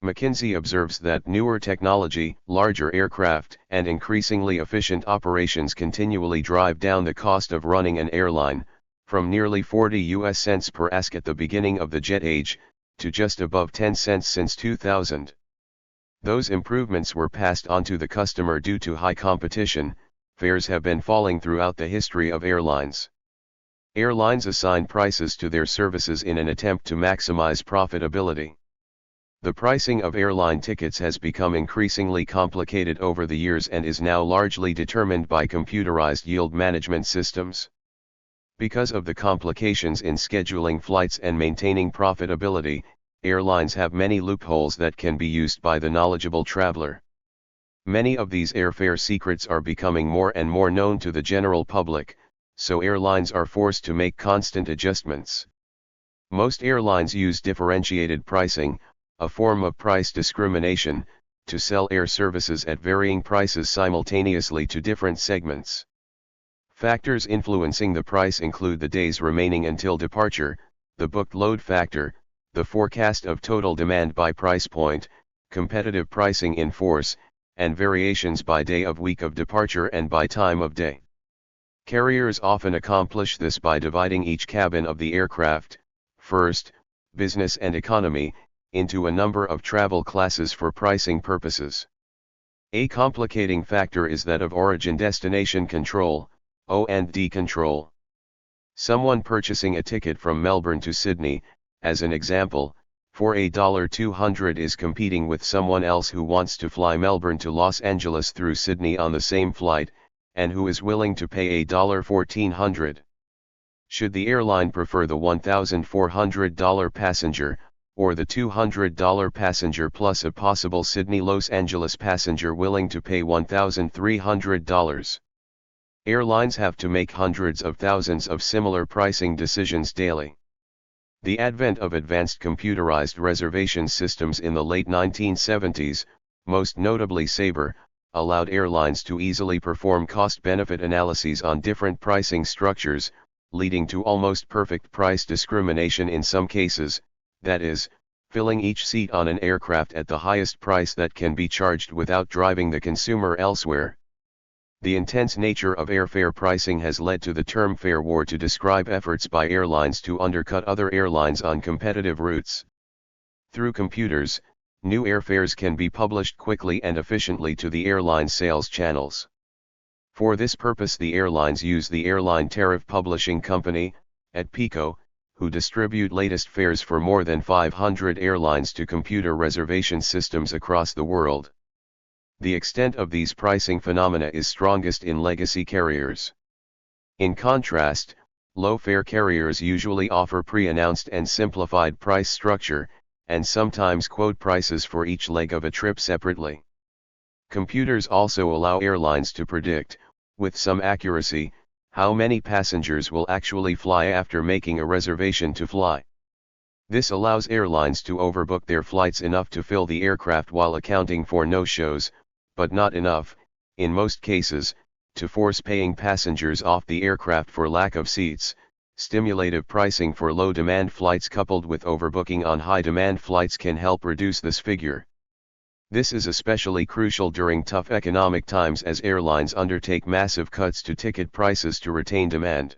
McKinsey observes that newer technology, larger aircraft, and increasingly efficient operations continually drive down the cost of running an airline, from nearly 40 US cents per ASK at the beginning of the jet age, to just above 10 cents since 2000. Those improvements were passed on to the customer due to high competition. Fares have been falling throughout the history of airlines. Airlines assign prices to their services in an attempt to maximize profitability. The pricing of airline tickets has become increasingly complicated over the years and is now largely determined by computerized yield management systems. Because of the complications in scheduling flights and maintaining profitability, airlines have many loopholes that can be used by the knowledgeable traveler. Many of these airfare secrets are becoming more and more known to the general public, so airlines are forced to make constant adjustments. Most airlines use differentiated pricing, a form of price discrimination, to sell air services at varying prices simultaneously to different segments. Factors influencing the price include the days remaining until departure, the booked load factor, the forecast of total demand by price point, competitive pricing in force, and variations by day of week of departure and by time of day. Carriers often accomplish this by dividing each cabin of the aircraft, first, business and economy, into a number of travel classes for pricing purposes. A complicating factor is that of origin-destination control, O&D control. Someone purchasing a ticket from Melbourne to Sydney, as an example, for $200 is competing with someone else who wants to fly Melbourne to Los Angeles through Sydney on the same flight, and who is willing to pay $1,400. Should the airline prefer the $1,400 passenger, or the $200 passenger plus a possible Sydney-Los Angeles passenger willing to pay $1,300? Airlines have to make hundreds of thousands of similar pricing decisions daily. The advent of advanced computerized reservation systems in the late 1970s, most notably Sabre, allowed airlines to easily perform cost-benefit analyses on different pricing structures, leading to almost perfect price discrimination in some cases, that is, filling each seat on an aircraft at the highest price that can be charged without driving the consumer elsewhere. The intense nature of airfare pricing has led to the term fare war to describe efforts by airlines to undercut other airlines on competitive routes. Through computers, new airfares can be published quickly and efficiently to the airline sales channels. For this purpose, the airlines use the Airline Tariff Publishing Company, at PICO, who distribute latest fares for more than 500 airlines to computer reservation systems across the world. The extent of these pricing phenomena is strongest in legacy carriers. In contrast, low-fare carriers usually offer pre-announced and simplified price structure, and sometimes quote prices for each leg of a trip separately. Computers also allow airlines to predict, with some accuracy, how many passengers will actually fly after making a reservation to fly. This allows airlines to overbook their flights enough to fill the aircraft while accounting for no-shows, but not enough, in most cases, to force paying passengers off the aircraft for lack of seats. Stimulative pricing for low-demand flights coupled with overbooking on high-demand flights can help reduce this figure. This is especially crucial during tough economic times as airlines undertake massive cuts to ticket prices to retain demand.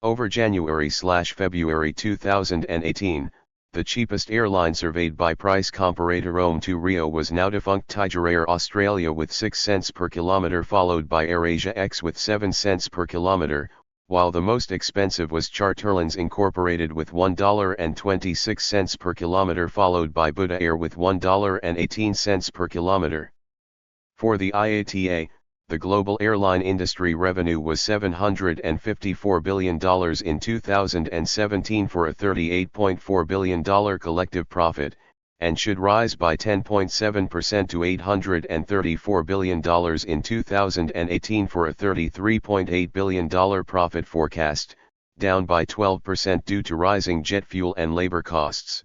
Over January/February 2018, the cheapest airline surveyed by price comparator Rome2 Rio was now defunct Tigerair Australia with 6 cents per kilometer, followed by AirAsia X with 7 cents per kilometer, while the most expensive was Charterlines Incorporated with $1.26 per kilometer, followed by Buddha Air with $1.18 per kilometer. For the IATA, the global airline industry revenue was $754 billion in 2017 for a $38.4 billion collective profit, and should rise by 10.7% to $834 billion in 2018 for a $33.8 billion profit forecast, down by 12% due to rising jet fuel and labor costs.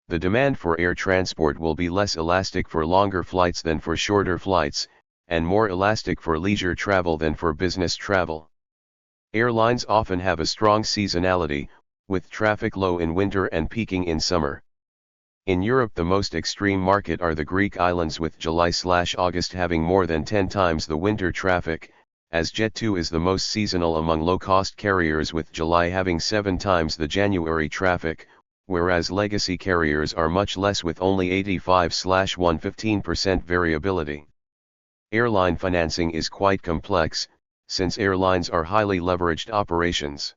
The demand for air transport will be less elastic for longer flights than for shorter flights, and more elastic for leisure travel than for business travel. Airlines often have a strong seasonality, with traffic low in winter and peaking in summer. In Europe, the most extreme market are the Greek islands, with July/August having more than 10 times the winter traffic, as Jet2 is the most seasonal among low-cost carriers, with July having 7 times the January traffic, whereas legacy carriers are much less, with only 85/115% variability. Airline financing is quite complex, since airlines are highly leveraged operations.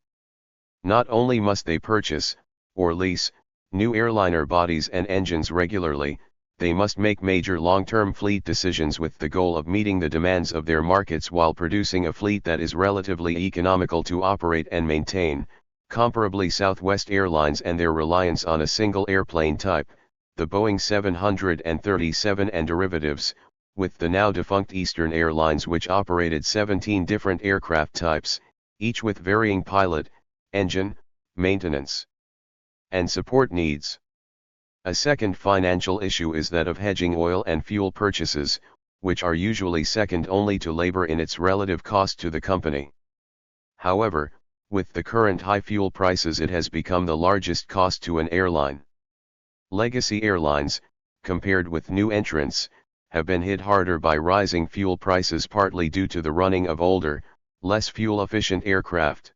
Not only must they purchase, or lease, new airliner bodies and engines regularly, they must make major long-term fleet decisions with the goal of meeting the demands of their markets while producing a fleet that is relatively economical to operate and maintain. Comparably, Southwest Airlines and their reliance on a single airplane type, the Boeing 737 and derivatives, with the now defunct Eastern Airlines, which operated 17 different aircraft types, each with varying pilot, engine, maintenance, and support needs. A second financial issue is that of hedging oil and fuel purchases, which are usually second only to labor in its relative cost to the company. However, with the current high fuel prices, it has become the largest cost to an airline. Legacy airlines, compared with new entrants, have been hit harder by rising fuel prices, partly due to the running of older, less fuel-efficient aircraft.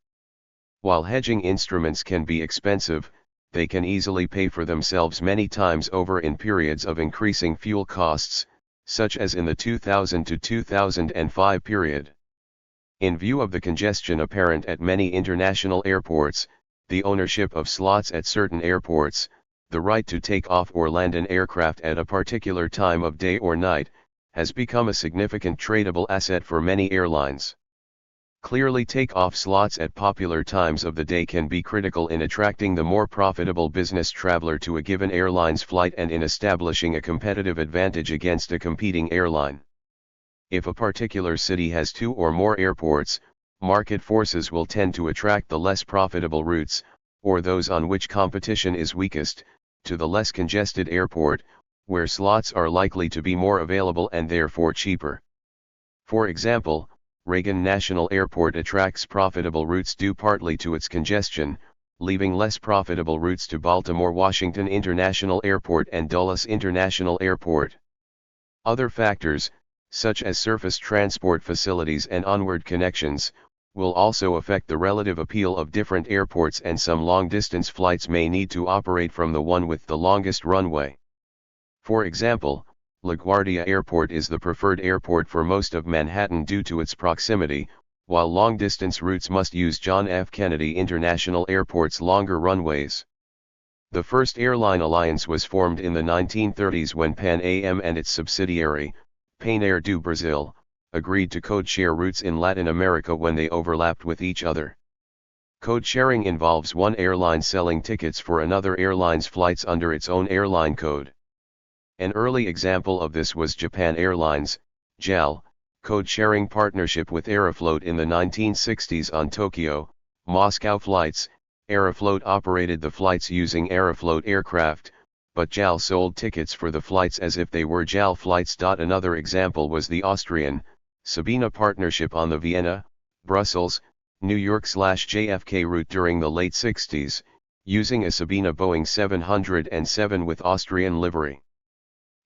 While hedging instruments can be expensive, they can easily pay for themselves many times over in periods of increasing fuel costs, such as in the 2000 to 2005 period. In view of the congestion apparent at many international airports, the ownership of slots at certain airports, the right to take off or land an aircraft at a particular time of day or night, has become a significant tradable asset for many airlines. Clearly, take-off slots at popular times of the day can be critical in attracting the more profitable business traveler to a given airline's flight and in establishing a competitive advantage against a competing airline. If a particular city has 2 or more airports, market forces will tend to attract the less profitable routes, or those on which competition is weakest, to the less congested airport, where slots are likely to be more available and therefore cheaper. For example, Reagan National Airport attracts profitable routes due partly to its congestion, leaving less profitable routes to Baltimore-Washington International Airport and Dulles International Airport. Other factors, such as surface transport facilities and onward connections, will also affect the relative appeal of different airports, and some long-distance flights may need to operate from the one with the longest runway. For example, LaGuardia Airport is the preferred airport for most of Manhattan due to its proximity, while long-distance routes must use John F. Kennedy International Airport's longer runways. The first airline alliance was formed in the 1930s when Pan Am and its subsidiary, Pan do Brasil, agreed to code-share routes in Latin America when they overlapped with each other. Code-sharing involves one airline selling tickets for another airline's flights under its own airline code. An early example of this was Japan Airlines, JAL, code-sharing partnership with Aeroflot in the 1960s on Tokyo, Moscow flights. Aeroflot operated the flights using Aeroflot aircraft, but JAL sold tickets for the flights as if they were JAL flights. Another example was the Austrian, Sabena partnership on the Vienna, Brussels, New York/JFK route during the late 60s, using a Sabena Boeing 707 with Austrian livery.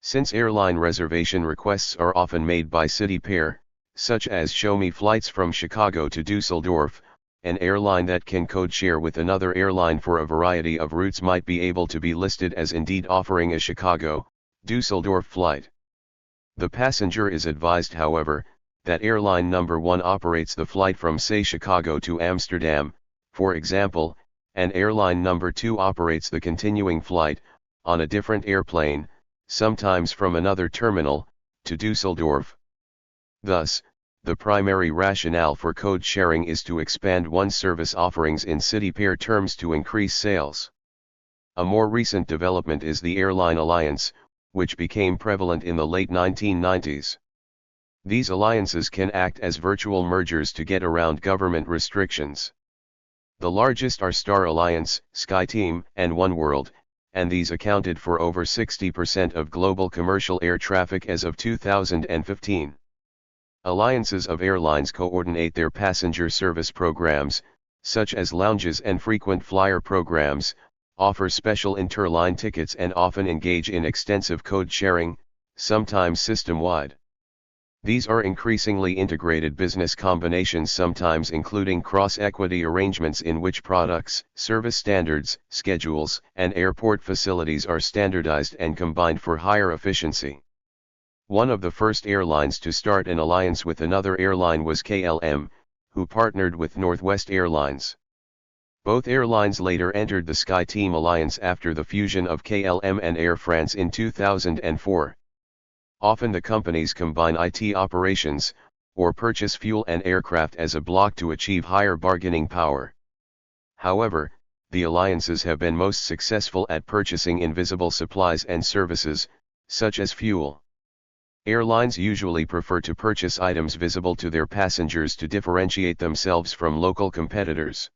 Since airline reservation requests are often made by city pair, such as show me flights from Chicago to Dusseldorf, an airline that can code-share with another airline for a variety of routes might be able to be listed as indeed offering a Chicago, Dusseldorf flight. The passenger is advised, however, that airline number 1 operates the flight from, say, Chicago to Amsterdam, for example, and airline number 2 operates the continuing flight, on a different airplane, sometimes from another terminal, to Dusseldorf. Thus, the primary rationale for code sharing is to expand one's service offerings in city pair terms to increase sales. A more recent development is the airline alliance, which became prevalent in the late 1990s. These alliances can act as virtual mergers to get around government restrictions. The largest are Star Alliance, SkyTeam, and oneworld, and these accounted for over 60% of global commercial air traffic as of 2015. Alliances of airlines coordinate their passenger service programs, such as lounges and frequent flyer programs, offer special interline tickets, and often engage in extensive code sharing, sometimes system-wide. These are increasingly integrated business combinations, sometimes including cross-equity arrangements in which products, service standards, schedules, and airport facilities are standardized and combined for higher efficiency. One of the first airlines to start an alliance with another airline was KLM, who partnered with Northwest Airlines. Both airlines later entered the SkyTeam alliance after the fusion of KLM and Air France in 2004. Often the companies combine IT operations, or purchase fuel and aircraft as a block to achieve higher bargaining power. However, the alliances have been most successful at purchasing invisible supplies and services, such as fuel. Airlines usually prefer to purchase items visible to their passengers to differentiate themselves from local competitors.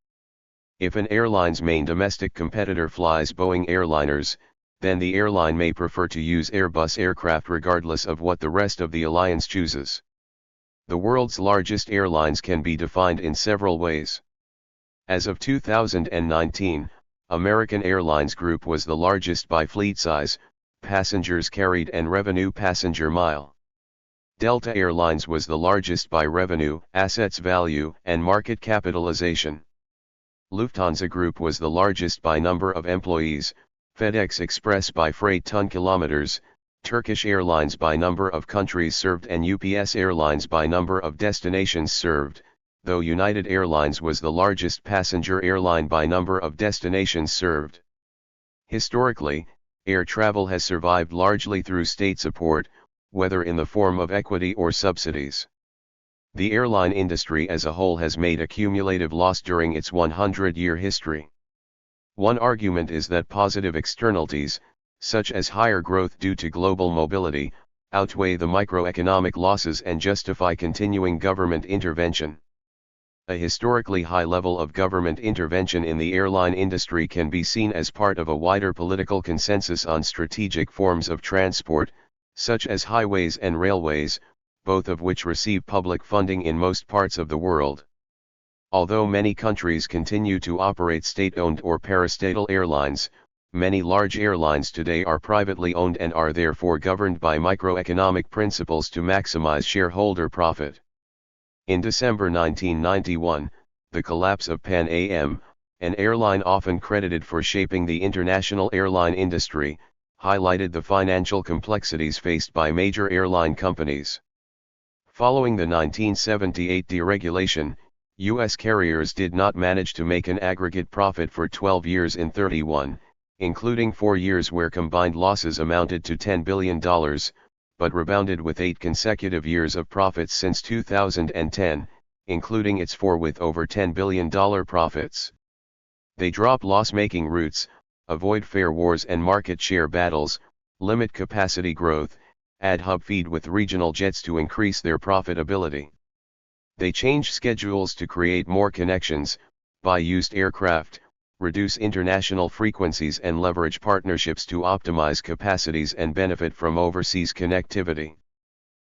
If an airline's main domestic competitor flies Boeing airliners, then the airline may prefer to use Airbus aircraft regardless of what the rest of the alliance chooses. The world's largest airlines can be defined in several ways. As of 2019, American Airlines Group was the largest by fleet size, passengers carried, and revenue passenger mile. Delta Airlines was the largest by revenue, assets value, and market capitalization. Lufthansa Group was the largest by number of employees, FedEx Express by freight ton kilometers, Turkish Airlines by number of countries served, and UPS Airlines by number of destinations served, though United Airlines was the largest passenger airline by number of destinations served. Historically, air travel has survived largely through state support, whether in the form of equity or subsidies. The airline industry as a whole has made a cumulative loss during its 100-year history. One argument is that positive externalities, such as higher growth due to global mobility, outweigh the microeconomic losses and justify continuing government intervention. a historically high level of government intervention in the airline industry can be seen as part of a wider political consensus on strategic forms of transport, such as highways and railways, both of which receive public funding in most parts of the world. Although many countries continue to operate state-owned or parastatal airlines, many large airlines today are privately owned and are therefore governed by microeconomic principles to maximize shareholder profit. In December 1991, the collapse of Pan Am, an airline often credited for shaping the international airline industry, highlighted the financial complexities faced by major airline companies. Following the 1978 deregulation, U.S. carriers did not manage to make an aggregate profit for 12 years in 31, including 4 years where combined losses amounted to $10 billion, but rebounded with 8 consecutive years of profits since 2010, including its 4 with over $10 billion profits. They drop loss-making routes, avoid fare wars and market share battles, limit capacity growth, add hub feed with regional jets to increase their profitability. They change schedules to create more connections, buy used aircraft, reduce international frequencies and leverage partnerships to optimize capacities and benefit from overseas connectivity.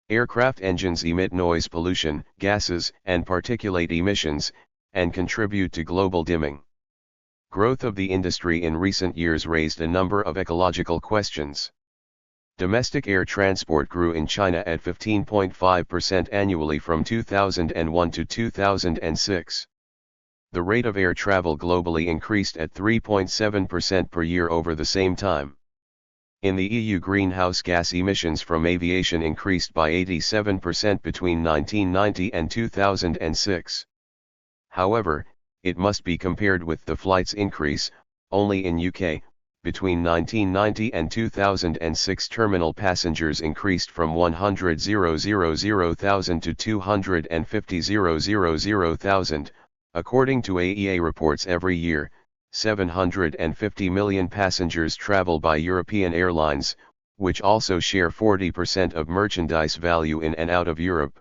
Aircraft engines emit noise pollution, gases, and particulate emissions, and contribute to global dimming. Growth of the industry in recent years raised a number of ecological questions. Domestic air transport grew in China at 15.5% annually from 2001 to 2006. The rate of air travel globally increased at 3.7% per year over the same time. In the EU, greenhouse gas emissions from aviation increased by 87% between 1990 and 2006. However, it must be compared with the flight's increase. Only in UK, between 1990 and 2006 terminal passengers increased from 100,000 to 250,000. According to AEA reports, every year, 750 million passengers travel by European airlines, which also share 40% of merchandise value in and out of Europe.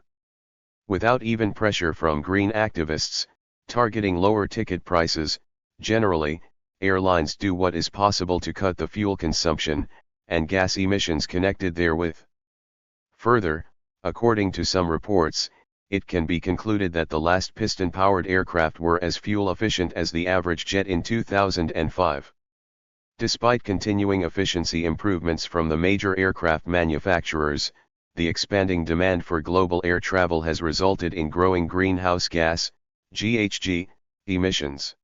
Without even pressure from green activists, targeting lower ticket prices, generally, airlines do what is possible to cut the fuel consumption and gas emissions connected therewith. Further, according to some reports, it can be concluded that the last piston-powered aircraft were as fuel-efficient as the average jet in 2005. Despite continuing efficiency improvements from the major aircraft manufacturers, the expanding demand for global air travel has resulted in growing greenhouse gas, GHG, emissions.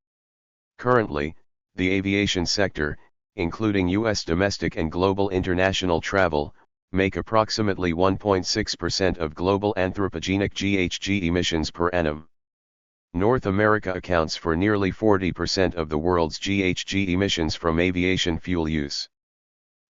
Currently, the aviation sector, including U.S. domestic and global international travel, make approximately 1.6% of global anthropogenic GHG emissions per annum. North America accounts for nearly 40% of the world's GHG emissions from aviation fuel use.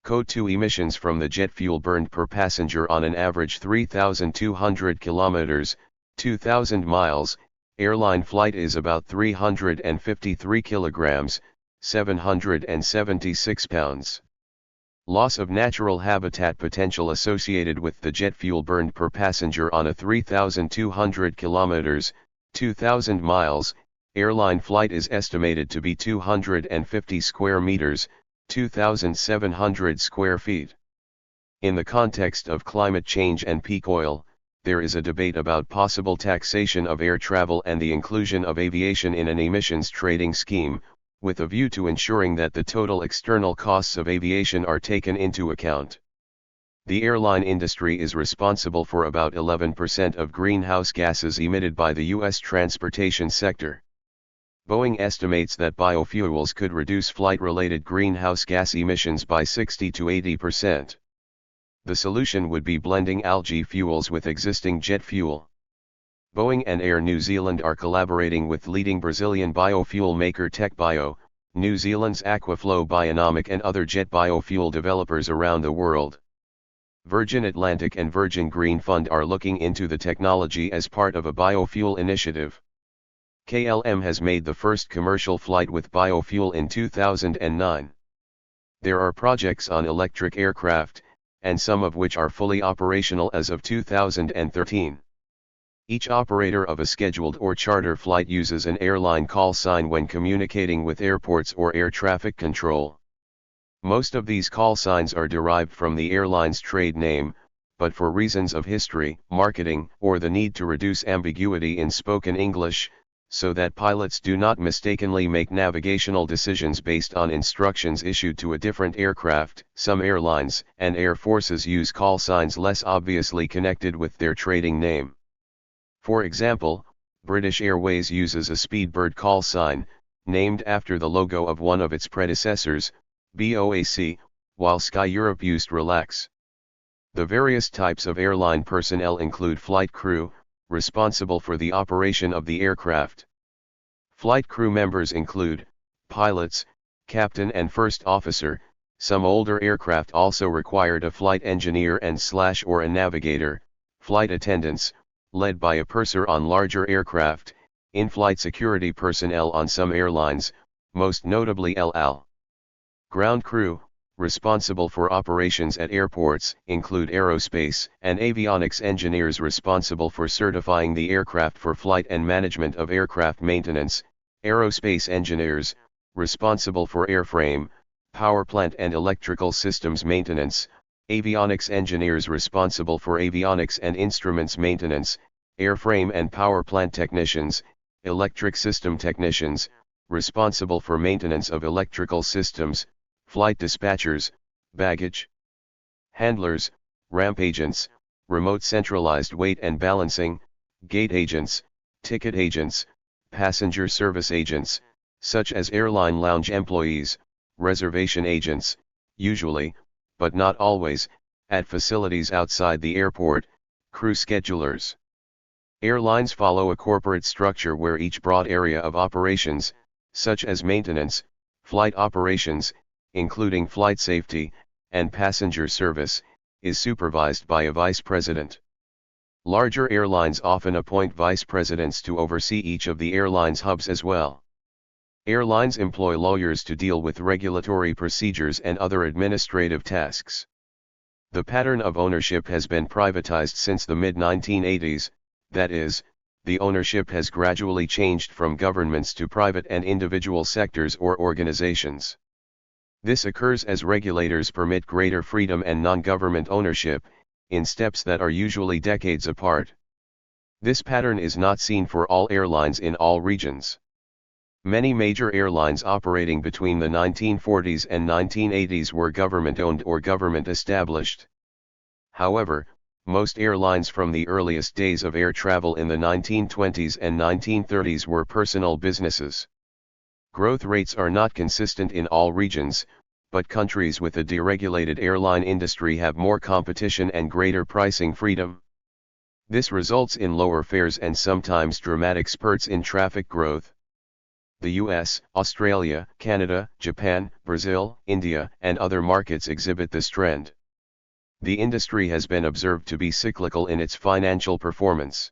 CO2 emissions from the jet fuel burned per passenger on an average 3,200 kilometers, 2,000 miles, airline flight is about 353 kilograms, 776 pounds. Loss of natural habitat potential associated with the jet fuel burned per passenger on a 3,200 kilometers, 2,000 miles, airline flight is estimated to be 250 square meters, 2,700 square feet. In the context of climate change and peak oil, there is a debate about possible taxation of air travel and the inclusion of aviation in an emissions trading scheme, with a view to ensuring that the total external costs of aviation are taken into account. The airline industry is responsible for about 11% of greenhouse gases emitted by the U.S. transportation sector. Boeing estimates that biofuels could reduce flight-related greenhouse gas emissions by 60 to 80%. The solution would be blending algae fuels with existing jet fuel. Boeing and Air New Zealand are collaborating with leading Brazilian biofuel maker TechBio, New Zealand's Aquaflow Bionomic and other jet biofuel developers around the world. Virgin Atlantic and Virgin Green Fund are looking into the technology as part of a biofuel initiative. KLM has made the first commercial flight with biofuel in 2009. There are projects on electric aircraft, and some of which are fully operational as of 2013. Each operator of a scheduled or charter flight uses an airline call sign when communicating with airports or air traffic control. Most of these call signs are derived from the airline's trade name, but for reasons of history, marketing, or the need to reduce ambiguity in spoken English, so that pilots do not mistakenly make navigational decisions based on instructions issued to a different aircraft, some airlines and air forces use call signs less obviously connected with their trading name. For example, British Airways uses a Speedbird call sign, named after the logo of one of its predecessors, BOAC, while Sky Europe used Relax. The various types of airline personnel include flight crew, responsible for the operation of the aircraft. Flight crew members include pilots, captain and first officer. Some older aircraft also required a flight engineer and/or a navigator. Flight attendants, led by a purser on larger aircraft. In-flight security personnel on some airlines, most notably El Al. Ground crew, responsible for operations at airports, include aerospace and avionics engineers responsible for certifying the aircraft for flight and management of aircraft maintenance, aerospace engineers, responsible for airframe, power plant and electrical systems maintenance, avionics engineers responsible for avionics and instruments maintenance, airframe and power plant technicians, electric system technicians, responsible for maintenance of electrical systems, flight dispatchers, baggage handlers, ramp agents, remote centralized weight and balancing, gate agents, ticket agents, passenger service agents, such as airline lounge employees, reservation agents, usually, but not always, at facilities outside the airport, crew schedulers. Airlines follow a corporate structure where each broad area of operations, such as maintenance, flight operations, including flight safety, and passenger service, is supervised by a vice president. Larger airlines often appoint vice presidents to oversee each of the airline's hubs as well. Airlines employ lawyers to deal with regulatory procedures and other administrative tasks. The pattern of ownership has been privatized since the mid-1980s, that is, the ownership has gradually changed from governments to private and individual sectors or organizations. This occurs as regulators permit greater freedom and non-government ownership, in steps that are usually decades apart. This pattern is not seen for all airlines in all regions. Many major airlines operating between the 1940s and 1980s were government-owned or government-established. However, most airlines from the earliest days of air travel in the 1920s and 1930s were personal businesses. Growth rates are not consistent in all regions, but countries with a deregulated airline industry have more competition and greater pricing freedom. This results in lower fares and sometimes dramatic spurts in traffic growth. The US, Australia, Canada, Japan, Brazil, India, and other markets exhibit this trend. The industry has been observed to be cyclical in its financial performance.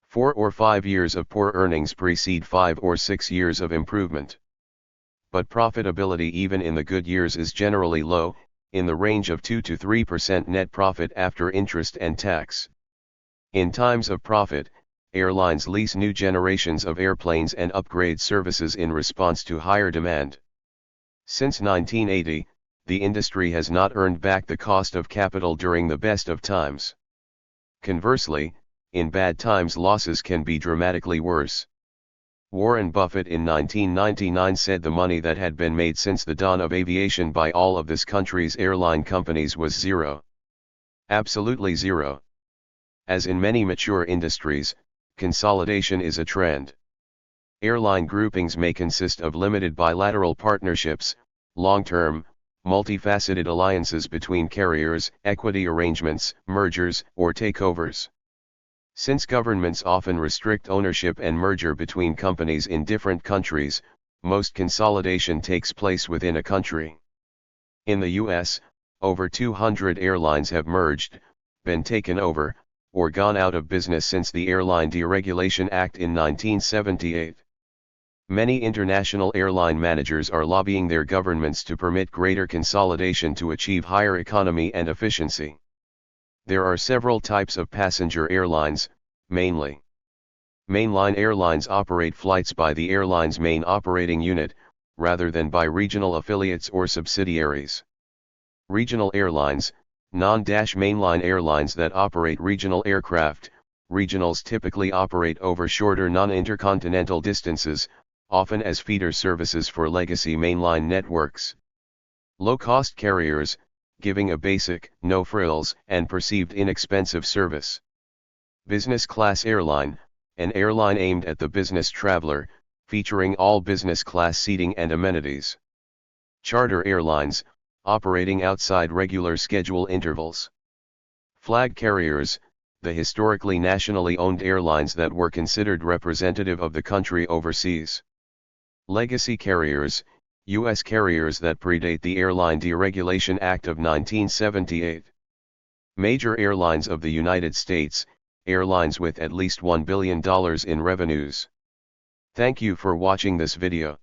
4 or 5 years of poor earnings precede 5 or 6 years of improvement. But profitability even in the good years is generally low, in the range of 2 to 3% net profit after interest and tax. In times of profit, airlines lease new generations of airplanes and upgrade services in response to higher demand. Since 1980, the industry has not earned back the cost of capital during the best of times. Conversely, in bad times losses can be dramatically worse. Warren Buffett in 1999 said the money that had been made since the dawn of aviation by all of this country's airline companies was zero. Absolutely zero. As in many mature industries, consolidation is a trend. Airline groupings may consist of limited bilateral partnerships, long-term, multifaceted alliances between carriers, equity arrangements, mergers, or takeovers. Since governments often restrict ownership and merger between companies in different countries, most consolidation takes place within a country. In the US, over 200 airlines have merged, been taken over, or gone out of business since the Airline Deregulation Act in 1978. Many international airline managers are lobbying their governments to permit greater consolidation to achieve higher economy and efficiency. There are several types of passenger airlines, mainly. Mainline airlines operate flights by the airline's main operating unit, rather than by regional affiliates or subsidiaries. Regional airlines, non-mainline airlines that operate regional aircraft. Regionals typically operate over shorter non-intercontinental distances, often as feeder services for legacy mainline networks. Low-cost carriers, giving a basic, no-frills, and perceived inexpensive service. Business class airline, an airline aimed at the business traveler, featuring all business class seating and amenities. Charter airlines, operating outside regular schedule intervals. Flag carriers, the historically nationally owned airlines that were considered representative of the country overseas. Legacy carriers, U.S. carriers that predate the Airline Deregulation Act of 1978. Major airlines of the United States, airlines with at least $1 billion in revenues. Thank you for watching this video.